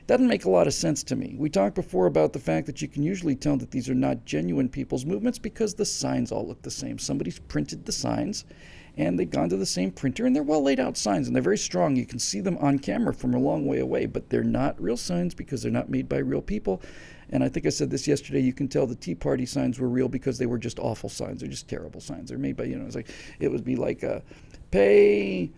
S1: Doesn't make a lot of sense to me. We talked before about the fact that you can usually tell that these are not genuine people's movements because the signs all look the same. Somebody's printed the signs, and they've gone to the same printer, and they're well laid out signs, and they're very strong. You can see them on camera from a long way away, but they're not real signs because they're not made by real people. And I think I said this yesterday. You can tell the Tea Party signs were real because they were just awful signs. They're just terrible signs. They're made by, it's like, it would be like, pay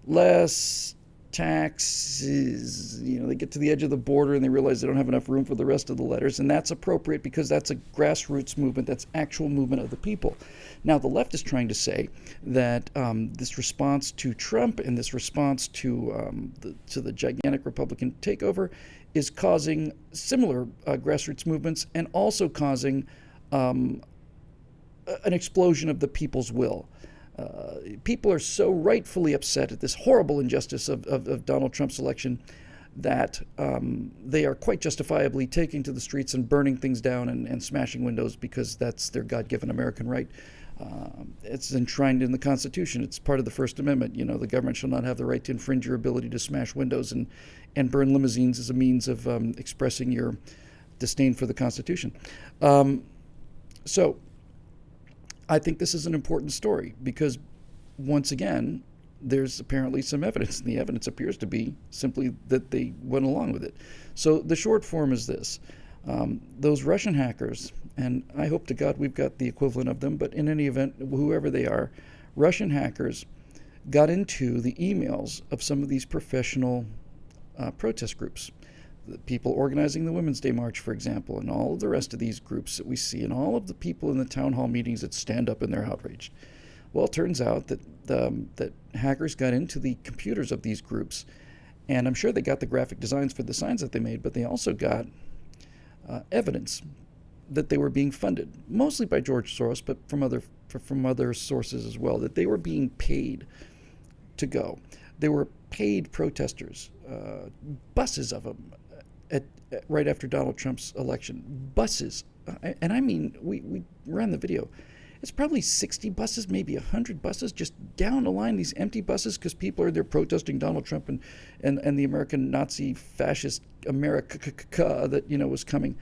S1: less taxes. They get to the edge of the border and they realize they don't have enough room for the rest of the letters. And that's appropriate because that's a grassroots movement. That's actual movement of the people. Now, the left is trying to say that this response to Trump and this response to the gigantic Republican takeover is causing similar grassroots movements and also causing an explosion of the people's will. People are so rightfully upset at this horrible injustice of Donald Trump's election that they are quite justifiably taking to the streets and burning things down and smashing windows because that's their God-given American right. It's enshrined in the Constitution. It's part of the First Amendment. The government shall not have the right to infringe your ability to smash windows and burn limousines as a means of expressing your disdain for the Constitution. So I think this is an important story because, once again, there's apparently some evidence, and the evidence appears to be simply that they went along with it. So the short form is this. Those Russian hackers, and I hope to God we've got the equivalent of them, but in any event, whoever they are, Russian hackers got into the emails of some of these professional protest groups. The people organizing the Women's Day March, for example, and all of the rest of these groups that we see, and all of the people in the town hall meetings that stand up and they're outraged. Well, it turns out that that hackers got into the computers of these groups, and I'm sure they got the graphic designs for the signs that they made, but they also got evidence that they were being funded, mostly by George Soros, but from other sources as well, that they were being paid to go. They were paid protesters, buses of them, right after Donald Trump's election. Buses, and I mean, we ran the video. It's probably 60 buses, maybe 100 buses, just down the line, these empty buses, because people are there protesting Donald Trump and the American Nazi fascist America that was coming.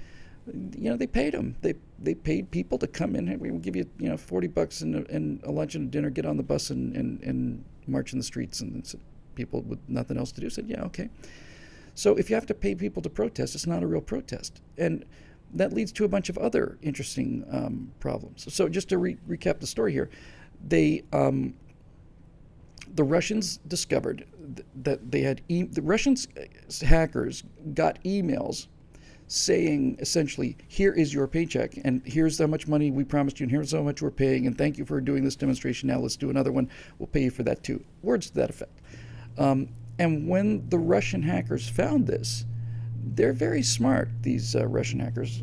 S1: They paid them. They paid people to come in. We will give you $40 and a lunch and a dinner. Get on the bus and march in the streets. And people with nothing else to do said, yeah, okay. So if you have to pay people to protest, it's not a real protest. And that leads to a bunch of other interesting problems. So just to recap the story here, the Russians discovered that they had the Russians hackers got emails saying essentially, here is your paycheck, and here's how much money we promised you, and here's how much we're paying, and thank you for doing this demonstration. Now let's do another one. We'll pay you for that too. Words to that effect. And when the Russian hackers found this, they're very smart. These Russian hackers.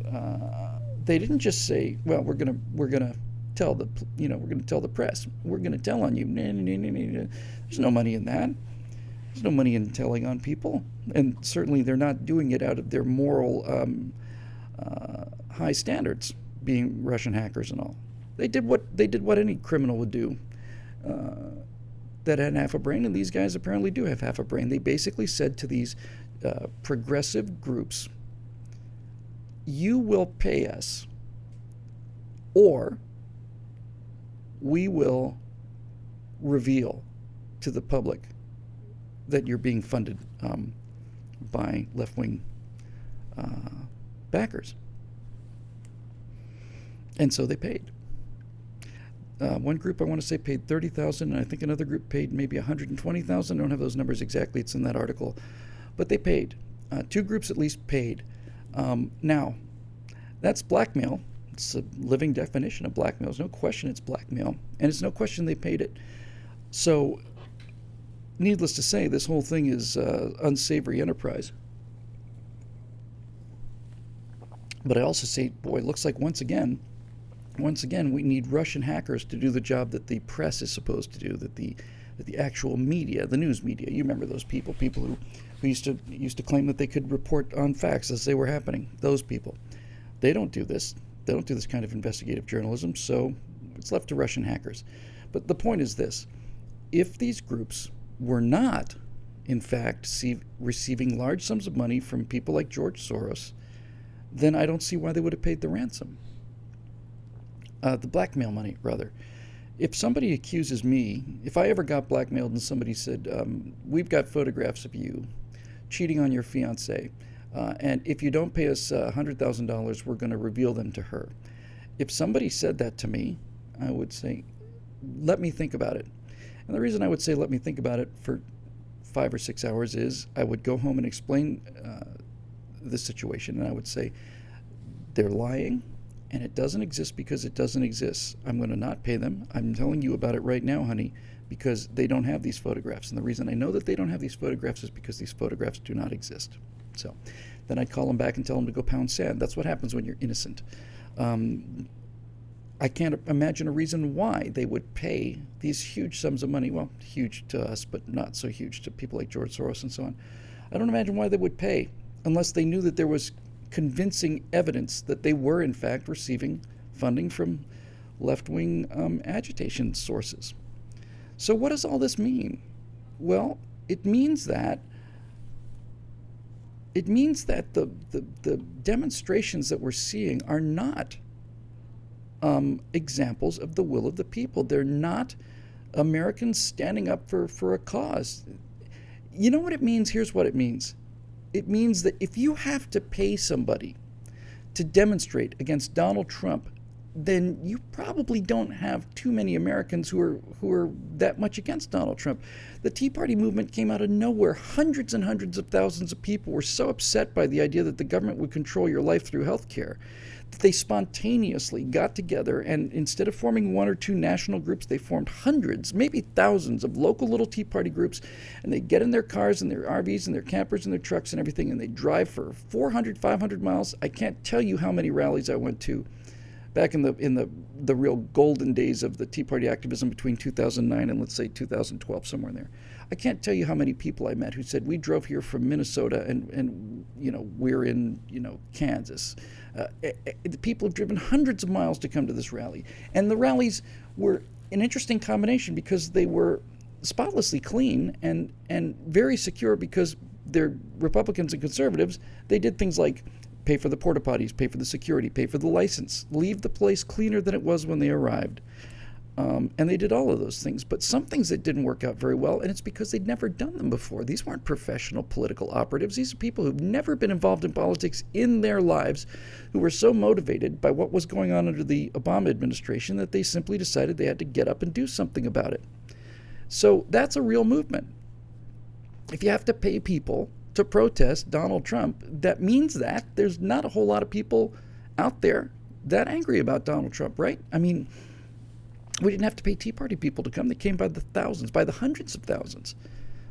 S1: They didn't just say, "Well, we're gonna tell the press. We're gonna tell on you." There's no money in that. There's no money in telling on people, and certainly they're not doing it out of their moral high standards. Being Russian hackers and all, they did what any criminal would do. That had half a brain, and these guys apparently do have half a brain. They basically said to these progressive groups, you will pay us, or we will reveal to the public that you're being funded by left-wing backers. And so they paid. One group, I want to say, paid $30,000, and I think another group paid maybe $120,000. I don't have those numbers exactly. It's in that article. But they paid. Two groups at least paid. Now, that's blackmail. It's a living definition of blackmail. There's no question it's blackmail, and it's no question they paid it. So, needless to say, this whole thing is unsavory enterprise. But I also say, boy, it looks like once again, we need Russian hackers to do the job that the press is supposed to do, that the actual media, the news media. You remember those people who used to claim that they could report on facts as they were happening. Those people, they don't do this. They don't do this kind of investigative journalism. So it's left to Russian hackers. But the point is this: if these groups were not, in fact, receiving large sums of money from people like George Soros, then I don't see why they would have paid the ransom. The blackmail money, rather. If somebody accuses me, if I ever got blackmailed and somebody said, we've got photographs of you cheating on your fiance, And if you don't pay us $100,000, we're going to reveal them to her. If somebody said that to me, I would say, let me think about it. And the reason I would say let me think about it for 5 or 6 hours is I would go home and explain the situation, and I would say, they're lying, and it doesn't exist because it doesn't exist. I'm going to not pay them. I'm telling you about it right now, honey, because they don't have these photographs. And the reason I know that they don't have these photographs is because these photographs do not exist. So then I'd call them back and tell them to go pound sand. That's what happens when you're innocent. I can't imagine a reason why they would pay these huge sums of money. Well, huge to us, but not so huge to people like George Soros and so on. I don't imagine why they would pay unless they knew that there was convincing evidence that they were, in fact, receiving funding from left-wing agitation sources. So what does all this mean? Well, it means that the demonstrations that we're seeing are not examples of the will of the people. They're not Americans standing up for a cause. You know what it means? Here's what it means. It means that if you have to pay somebody to demonstrate against Donald Trump, then you probably don't have too many Americans who are that much against Donald Trump. The Tea Party movement came out of nowhere. Hundreds and hundreds of thousands of people were so upset by the idea that the government would control your life through health care that they spontaneously got together, and instead of forming one or two national groups, they formed hundreds, maybe thousands of local little Tea Party groups, and they get in their cars and their RVs and their campers and their trucks and everything, and they drive for 400, 500 miles. I can't tell you how many rallies I went to back in the real golden days of the Tea Party activism between 2009 and, let's say, 2012, somewhere in there. I can't tell you how many people I met who said, we drove here from Minnesota and we're in, Kansas. The people have driven hundreds of miles to come to this rally. And the rallies were an interesting combination because they were spotlessly clean and very secure because they're Republicans and conservatives. They did things like pay for the porta potties, pay for the security, pay for the license, leave the place cleaner than it was when they arrived. And they did all of those things. But some things that didn't work out very well, and it's because they'd never done them before. These weren't professional political operatives. These are people who've never been involved in politics in their lives, who were so motivated by what was going on under the Obama administration that they simply decided they had to get up and do something about it. So that's a real movement. If you have to pay people to protest Donald Trump, that means that there's not a whole lot of people out there that angry about Donald Trump, right? I mean, we didn't have to pay Tea Party people to come. They came by the thousands, by the hundreds of thousands.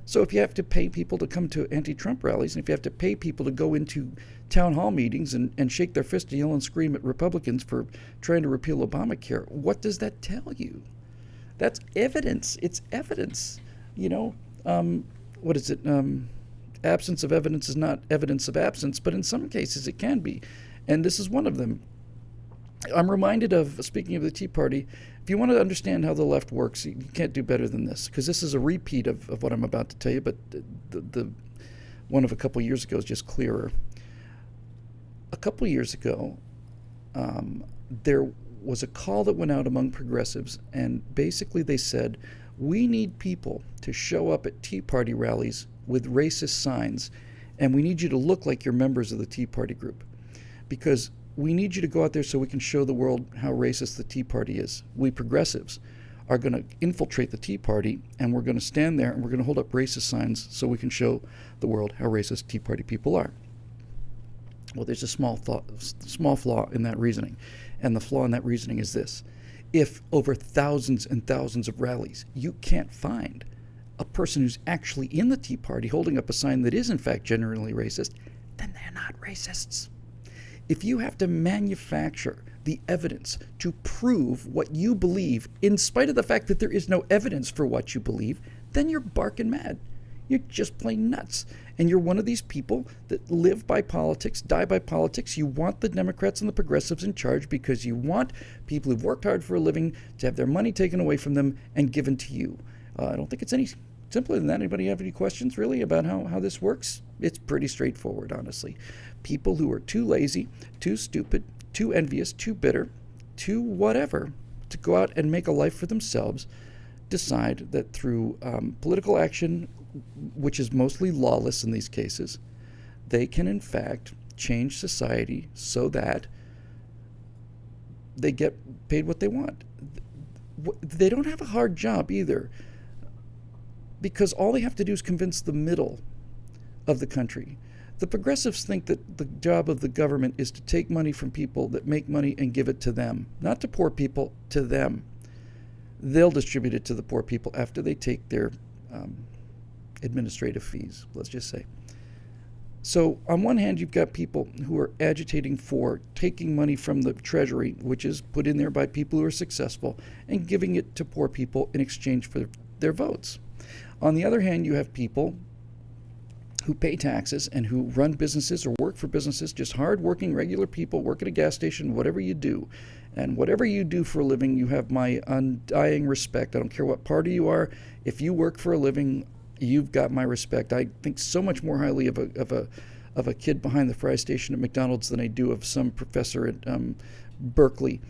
S1: So if you have to pay people to come to anti-Trump rallies, and if you have to pay people to go into town hall meetings and shake their fist and yell and scream at Republicans for trying to repeal Obamacare, what does that tell you? That's evidence. It's evidence. What is it? Absence of evidence is not evidence of absence, but in some cases it can be. And this is one of them. I'm reminded of, speaking of the Tea Party, if you want to understand how the left works, you can't do better than this, because this is a repeat of what I'm about to tell you, but the one of a couple years ago is just clearer. A couple years ago, there was a call that went out among progressives, and basically they said, we need people to show up at Tea Party rallies with racist signs, and we need you to look like you're members of the Tea Party group, because we need you to go out there so we can show the world how racist the Tea Party is. We progressives are going to infiltrate the Tea Party, and we're going to stand there and we're going to hold up racist signs so we can show the world how racist Tea Party people are. Well, there's a small flaw in that reasoning, and the flaw in that reasoning is this. If over thousands and thousands of rallies you can't find a person who's actually in the Tea Party holding up a sign that is in fact genuinely racist, then they're not racists. If you have to manufacture the evidence to prove what you believe, in spite of the fact that there is no evidence for what you believe, then you're barking mad. You're just plain nuts. And you're one of these people that live by politics, die by politics. You want the Democrats and the progressives in charge because you want people who've worked hard for a living to have their money taken away from them and given to you. I don't think it's any simpler than that. Anybody have any questions, really, about how this works? It's pretty straightforward, honestly. People who are too lazy, too stupid, too envious, too bitter, too whatever, to go out and make a life for themselves, decide that through political action, which is mostly lawless in these cases, they can in fact change society so that they get paid what they want. They don't have a hard job either, because all they have to do is convince the middle of the country. The progressives think that the job of the government is to take money from people that make money and give it to them, not to poor people, to them. They'll distribute it to the poor people after they take their administrative fees, let's just say. So on one hand, you've got people who are agitating for taking money from the treasury, which is put in there by people who are successful, and giving it to poor people in exchange for their votes. On the other hand, you have people who pay taxes and who run businesses or work for businesses, just hard-working, regular people, work at a gas station, whatever you do. And whatever you do for a living, you have my undying respect. I don't care what party you are. If you work for a living, you've got my respect. I think so much more highly of a kid behind the fry station at McDonald's than I do of some professor at Berkeley,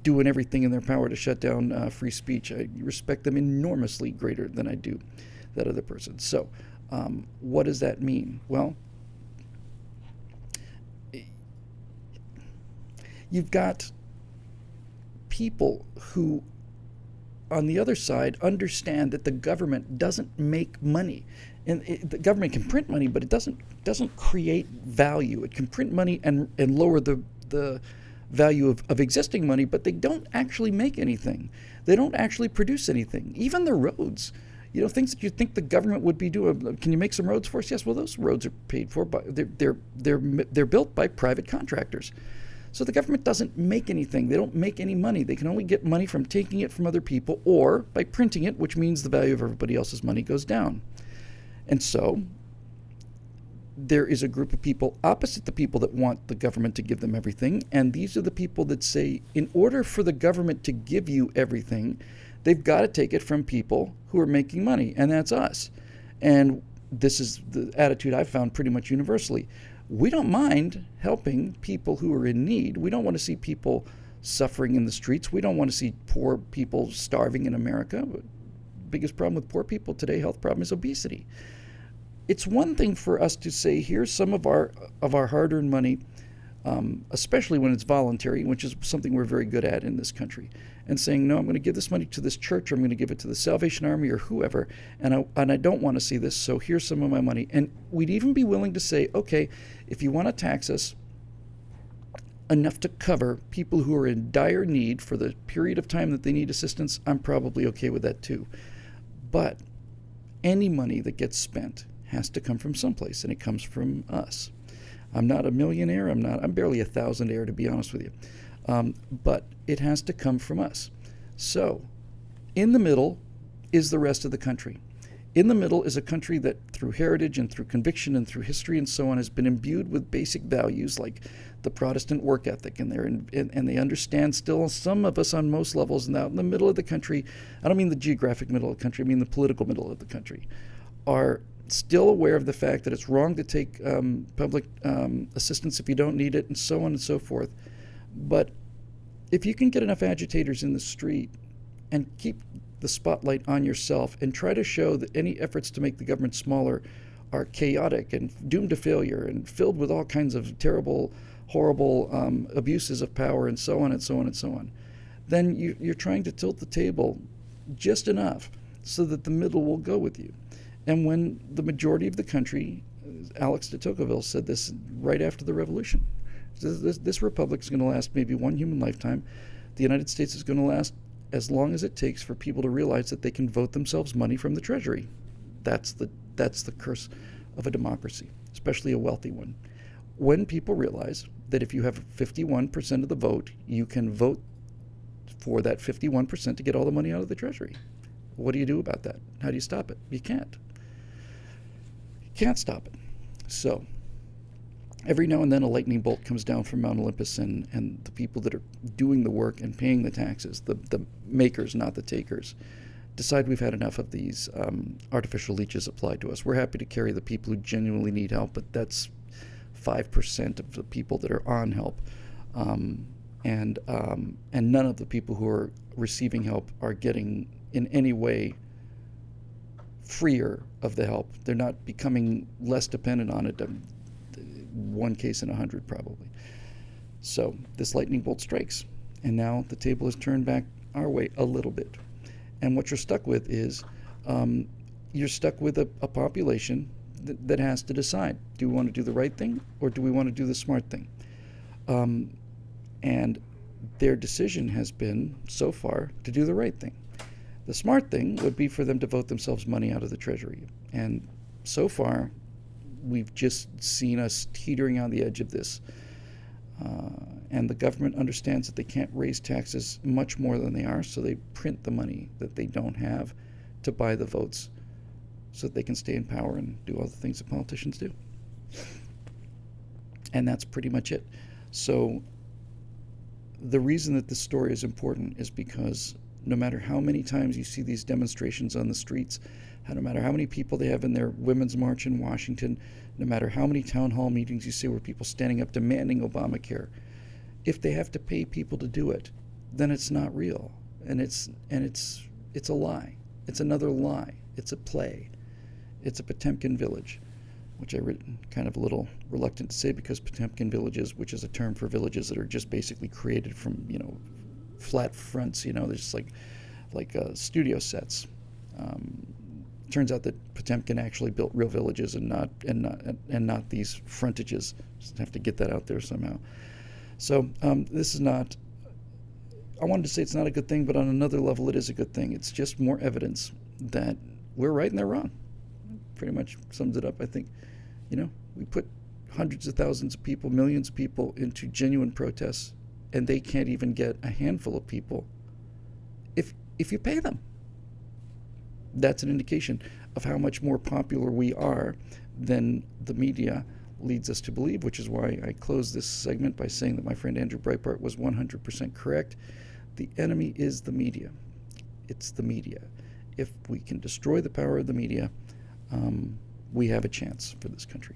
S1: doing everything in their power to shut down free speech. I respect them enormously greater than I do that other person. So what does that mean? Well, you've got people who, on the other side, understand that the government doesn't make money. And the government can print money, but it doesn't create value. It can print money and lower the value of existing money, but they don't actually make anything. They don't actually produce anything. Even the roads. Things that you think the government would be doing. Can you make some roads for us? Yes. Well, those roads are paid for by they're built by private contractors. So the government doesn't make anything. They don't make any money. They can only get money from taking it from other people or by printing it, which means the value of everybody else's money goes down. And so there is a group of people opposite the people that want the government to give them everything. And these are the people that say, in order for the government to give you everything, they've got to take it from people who are making money, and that's us. And this is the attitude I've found pretty much universally. We don't mind helping people who are in need. We don't want to see people suffering in the streets. We don't want to see poor people starving in America. The biggest problem with poor people today, health problem, is obesity. It's one thing for us to say, here's some of our hard-earned money, especially when it's voluntary, which is something we're very good at in this country, and saying, no, I'm going to give this money to this church, or I'm going to give it to the Salvation Army or whoever, and I don't want to see this, so here's some of my money. And we'd even be willing to say, okay, if you want to tax us enough to cover people who are in dire need for the period of time that they need assistance, I'm probably okay with that too. But any money that gets spent has to come from someplace, and it comes from us. I'm not a millionaire. I'm barely a thousandaire, to be honest with you. But it has to come from us. So in the middle is the rest of the country. In the middle is a country that, through heritage and through conviction and through history and so on, has been imbued with basic values like the Protestant work ethic, and they understand still, some of us on most levels, and out in the middle of the country, I don't mean the geographic middle of the country, I mean the political middle of the country, are still aware of the fact that it's wrong to take public assistance if you don't need it, and so on and so forth. But if you can get enough agitators in the street and keep the spotlight on yourself and try to show that any efforts to make the government smaller are chaotic and doomed to failure and filled with all kinds of terrible, horrible abuses of power and so on and so on and so on, then you're trying to tilt the table just enough so that the middle will go with you. And when the majority of the country, Alex de Tocqueville said this right after the revolution, this republic is going to last maybe one human lifetime. The United States is going to last as long as it takes for people to realize that they can vote themselves money from the treasury. That's the curse of a democracy, especially a wealthy one. When people realize that if you have 51% of the vote, you can vote for that 51% to get all the money out of the treasury. What do you do about that? How do you stop it? You can't. You can't stop it. So every now and then a lightning bolt comes down from Mount Olympus, and the people that are doing the work and paying the taxes, the makers, not the takers, decide we've had enough of these artificial leeches applied to us. We're happy to carry the people who genuinely need help, but that's 5% of the people that are on help. And none of the people who are receiving help are getting in any way freer of the help. They're not becoming less dependent on it. One case in 100 probably. So this lightning bolt strikes, and now the table is turned back our way a little bit. And what you're stuck with is you're stuck with a population that has to decide, do we want to do the right thing or do we want to do the smart thing? And their decision has been, so far, to do the right thing. The smart thing would be for them to vote themselves money out of the Treasury. And so far, we've just seen us teetering on the edge of this. And the government understands that they can't raise taxes much more than they are, so they print the money that they don't have to buy the votes so that they can stay in power and do all the things that politicians do. And that's pretty much it. So the reason that this story is important is because no matter how many times you see these demonstrations on the streets, no matter how many people they have in their Women's March in Washington, no matter how many town hall meetings you see where people standing up demanding Obamacare, if they have to pay people to do it, then it's not real. And it's a lie. It's another lie. It's a play. It's a Potemkin village, which I'm kind of a little reluctant to say because Potemkin villages, which is a term for villages that are just basically created from, flat fronts, they're just like studio sets. Turns out that Potemkin actually built real villages and not these frontages. Just have to get that out there somehow. So this is not. I wanted to say it's not a good thing, but on another level, it is a good thing. It's just more evidence that we're right and they're wrong. Pretty much sums it up. I think, we put hundreds of thousands of people, millions of people into genuine protests, and they can't even get a handful of people if you pay them. That's an indication of how much more popular we are than the media leads us to believe, which is why I close this segment by saying that my friend Andrew Breitbart was 100% correct. The enemy is the media. It's the media. If we can destroy the power of the media, we have a chance for this country.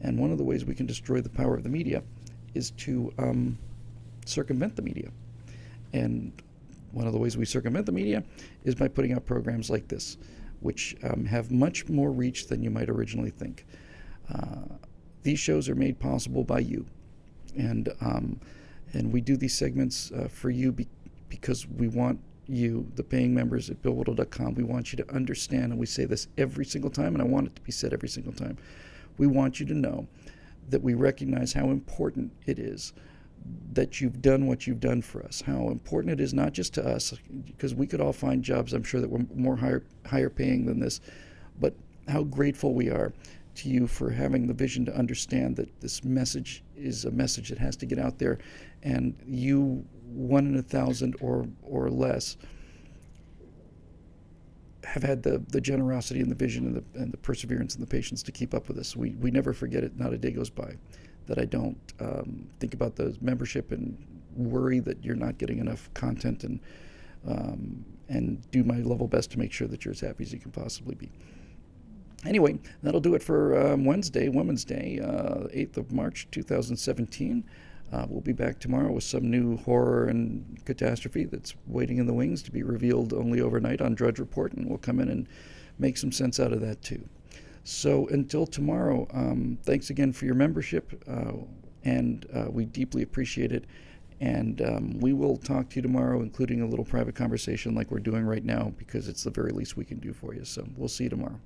S1: And one of the ways we can destroy the power of the media is to circumvent the media. And one of the ways we circumvent the media is by putting out programs like this, which have much more reach than you might originally think. These shows are made possible by you. And we do these segments for you because we want you, the paying members at BillWhittle.com, we want you to understand, and we say this every single time, and I want it to be said every single time, we want you to know that we recognize how important it is that you've done what you've done for us, how important it is not just to us, because we could all find jobs, I'm sure, that were more higher paying than this, but how grateful we are to you for having the vision to understand that this message is a message that has to get out there, and you, 1 in 1,000 or less, have had the generosity and the vision and the perseverance and the patience to keep up with us. We never forget it. Not a day goes by that I don't think about the membership and worry that you're not getting enough content, and do my level best to make sure that you're as happy as you can possibly be. Anyway, that'll do it for Wednesday, Women's Day, 8th of March, 2017. We'll be back tomorrow with some new horror and catastrophe that's waiting in the wings to be revealed only overnight on Drudge Report, and we'll come in and make some sense out of that too. So until tomorrow, thanks again for your membership, and we deeply appreciate it. And we will talk to you tomorrow, including a little private conversation like we're doing right now, because it's the very least we can do for you. So we'll see you tomorrow.